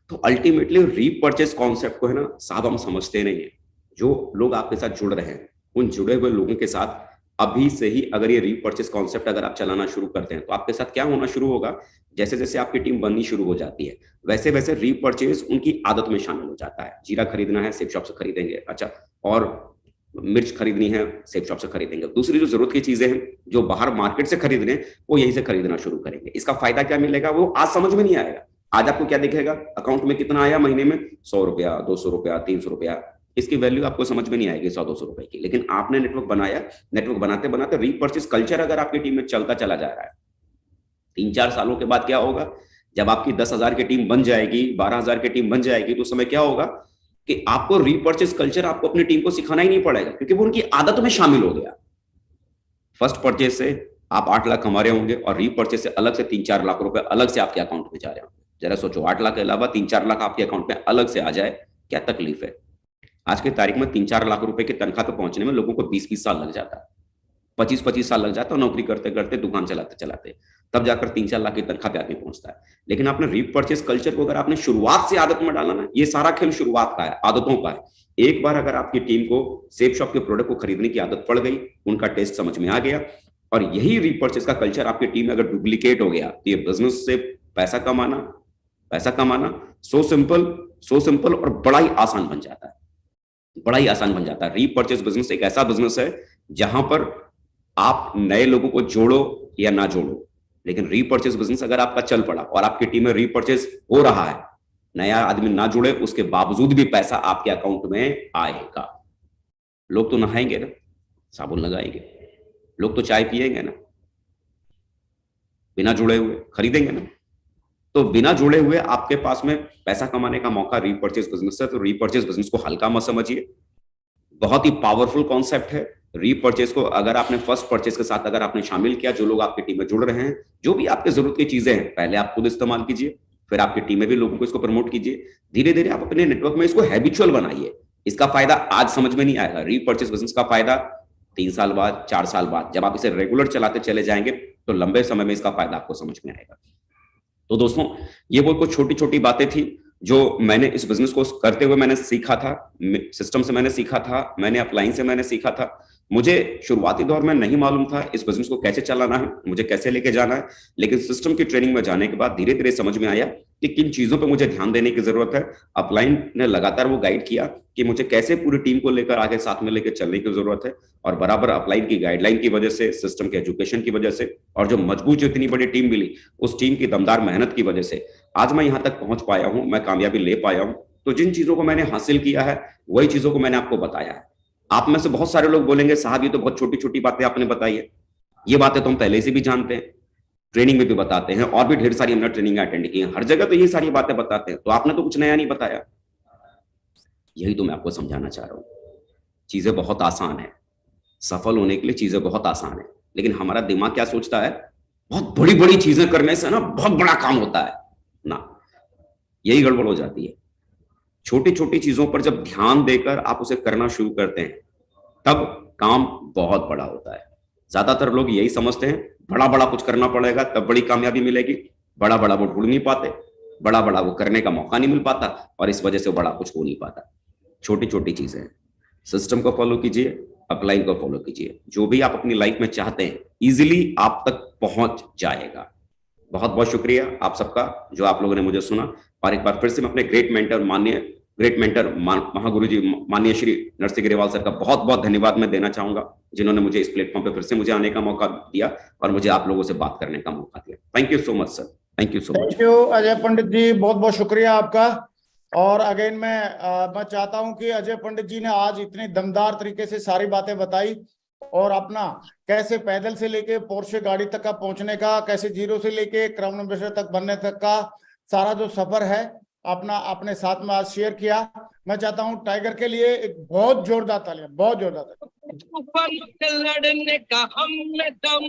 Speaker 3: तो अल्टीमेटली रीपर्चेस कॉन्सेप्ट को है ना साहब हम समझते नहीं है। जो लोग आपके साथ जुड़ रहे हैं उन जुड़े हुए लोगों के साथ अभी से ही अगर ये रीपर्चेस कॉन्सेप्ट अगर आप चलाना शुरू करते हैं तो आपके साथ क्या होना शुरू होगा, जैसे जैसे आपकी टीम बननी शुरू हो जाती है वैसे वैसे रीपर्चेस उनकी आदत में शामिल हो जाता है। जीरा खरीदना है सेफ शॉप से खरीदेंगे, अच्छा, और मिर्च खरीदनी है सेफ शॉप से खरीदेंगे। दूसरी जो जरूरत की चीजें हैं जो बाहर मार्केट से खरीद रहे हैं वो यहीं से खरीदना शुरू करेंगे। इसका फायदा क्या मिलेगा वो आज समझ में नहीं आएगा। आज आपको क्या दिखेगा, अकाउंट में कितना आया महीने में, 100 रुपया, 200 रुपया, 300 रुपया, इसकी वैल्यू आपको समझ में नहीं आएगी 100-200 रुपए की। लेकिन आपने नेटवर्क बनाया, नेटवर्क बनाते बनाते रीपर्चेस कल्चर अगर आपकी टीम में चलता चला जा रहा है, 3-4 सालों के बाद क्या होगा, जब आपकी 10,000 की टीम बन जाएगी, 12,000 की टीम बन जाएगी, तो उस समय क्या होगा कि आपको रीपर्चेस कल्चर आपको अपनी टीम को सिखाना ही नहीं पड़ेगा क्योंकि वो उनकी आदत में शामिल हो गया। फर्स्ट परचेस से आप 8 लाख कमा रहे होंगे और रीपर्चेस से अलग से 3-4 लाख रुपए अलग से आपके अकाउंट में जा रहे होंगे। जरा सोचो 8 लाख के अलावा 3-4 लाख आपके अकाउंट में अलग से आ जाए, क्या तकलीफ है। आज की तारीख में 3-4 लाख रुपए की तनख्वाह पे पहुंचने में लोगों को 20-20 साल लग जाता है, 25-25 साल लग जाता है नौकरी करते करते, दुकान चलाते चलाते, तब जाकर 3-4 लाख की तनख्वाह पे आदमी पहुंचता है। लेकिन आपने रीपर्चेस कल्चर को अगर आपने शुरुआत से आदत में डाला ना, ये सारा खेल शुरुआत का है, आदतों का है। एक बार अगर आपकी टीम को सेफ शॉप के प्रोडक्ट को खरीदने की आदत पड़ गई, उनका टेस्ट समझ में आ गया और यही रीपर्चेस का कल्चर आपकी टीम में अगर डुप्लीकेट हो गया तो ये बिजनेस से पैसा कमाना सो सिंपल और बड़ा ही आसान बन जाता है, बड़ा ही आसान बन जाता है। रीपर्चेस बिजनेस एक ऐसा बिजनेस है जहां पर आप नए लोगों को जोड़ो या ना जोड़ो, लेकिन रीपर्चेस बिजनेस अगर आपका चल पड़ा और आपकी टीम में रीपर्चेस हो रहा है, नया आदमी ना जुड़े उसके बावजूद भी पैसा आपके अकाउंट में आएगा। लोग तो नहाएंगे ना, साबुन लगाएंगे, लोग तो चाय पिएंगे ना, बिना जुड़े हुए खरीदेंगे ना। तो बिना जुड़े हुए आपके पास में पैसा कमाने का मौका रीपर्चेस बिजनेस है। तो रीपर्चेस बिजनेस को हल्का मत समझिए, बहुत ही पावरफुल कॉन्सेप्ट है। रीपर्चेस को अगर आपने फर्स्ट परचेस के साथ अगर आपने शामिल किया, जो लोग आपकी टीम में जुड़ रहे हैं, जो भी आपके जरूरत की चीजें हैं, पहले आप खुद इस्तेमाल कीजिए, फिर आपकी टीम में भी लोगों को इसको प्रमोट कीजिए। धीरे धीरे आप अपने नेटवर्क में इसको हैबिचुअल बनाइए। इसका फायदा आज समझ में नहीं आएगा, रीपर्चेस बिजनेस का फायदा 3 साल बाद, 4 साल बाद, जब आप इसे रेगुलर चलाते चले जाएंगे तो लंबे समय में इसका फायदा आपको समझ में आएगा। तो दोस्तों ये वो कुछ छोटी छोटी बातें थी जो मैंने इस बिजनेस को करते हुए मैंने सीखा था, सिस्टम से मैंने सीखा था, मैंने अपलाइन से मैंने सीखा था। मुझे शुरुआती दौर में नहीं मालूम था इस बिजनेस को कैसे चलाना है, मुझे कैसे लेके जाना है, लेकिन सिस्टम की ट्रेनिंग में जाने के बाद धीरे धीरे समझ में आया कि किन चीजों पे मुझे ध्यान देने की जरूरत है। अपलाइन ने लगातार वो गाइड किया कि मुझे कैसे पूरी टीम को लेकर आगे साथ में लेकर चलने की जरूरत है। और बराबर अपलाइन की गाइडलाइन की वजह से, सिस्टम के एजुकेशन की वजह से और जो मजबूत जो इतनी बड़ी टीम मिली, उस टीम की दमदार मेहनत की वजह से आज मैं यहाँ तक पहुंच पाया हूँ, मैं कामयाबी ले पाया हूँ। तो जिन चीजों को मैंने हासिल किया है वही चीजों को मैंने आपको बताया है। आप में से बहुत सारे लोग बोलेंगे साहब ये तो बहुत छोटी छोटी बातें आपने बताई है, ये बातें तो हम पहले से भी जानते हैं, ट्रेनिंग में भी बताते हैं और भी ढेर सारी हमने ट्रेनिंग अटेंड की है, हर जगह तो ये सारी बातें बताते हैं, तो आपने तो कुछ नया नहीं बताया। यही तो मैं आपको समझाना चाह रहा हूं। चीजें बहुत आसान है, सफल होने के लिए चीजें बहुत आसान है, लेकिन हमारा दिमाग क्या सोचता है, बहुत बड़ी बड़ी चीजें करने से ना बहुत बड़ा काम होता है ना, यही गड़बड़ हो जाती है। छोटी छोटी चीजों पर जब ध्यान देकर आप उसे करना शुरू करते हैं तब काम बहुत बड़ा होता है। ज्यादातर लोग यही समझते हैं बड़ा बड़ा कुछ करना पड़ेगा तब बड़ी कामयाबी मिलेगी, बड़ा बड़ा वो ढूंढ नहीं पाते, बड़ा बड़ा वो करने का मौका नहीं मिल पाता और इस वजह से बड़ा कुछ हो नहीं पाता। छोटी छोटी चीजें हैं, सिस्टम को फॉलो कीजिए, अपलाइन को फॉलो कीजिए, जो भी आप अपनी लाइफ में चाहते हैं इजीली आप तक पहुंच जाएगा। बहुत बहुत शुक्रिया आप सबका जो आप लोगों ने मुझे सुना। और एक बार फिर से मैं अपने ग्रेट मेंटर महागुरु जी माननीय श्री नरसिंह ग्रेवाल सर का बहुत बहुत धन्यवाद मैं देना चाहूंगा, जिन्होंने मुझे इस प्लेटफॉर्म पे फिर से मुझे आने का मौका दिया और मुझे आप लोगों से बात करने का मौका दिया। Thank you so much sir, thank you so much.
Speaker 2: Thank you Ajay Pandit ji, बहुत बहुत शुक्रिया आपका। और अगेन मैं चाहता हूं कि अजय पंडित जी ने आज इतनी दमदार तरीके से सारी बातें बताई और अपना कैसे पैदल से लेके पोर्शे गाड़ी तक का पहुंचने का, कैसे जीरो से लेके क्राउन एम्बेसडर तक बनने तक का सारा जो सफर है अपना अपने साथ में आज शेयर किया। मैं चाहता हूं टाइगर के लिए एक बहुत जोरदार तालियां, बहुत जोरदार तालियां।
Speaker 1: तूफान से लड़ने का हम में दम,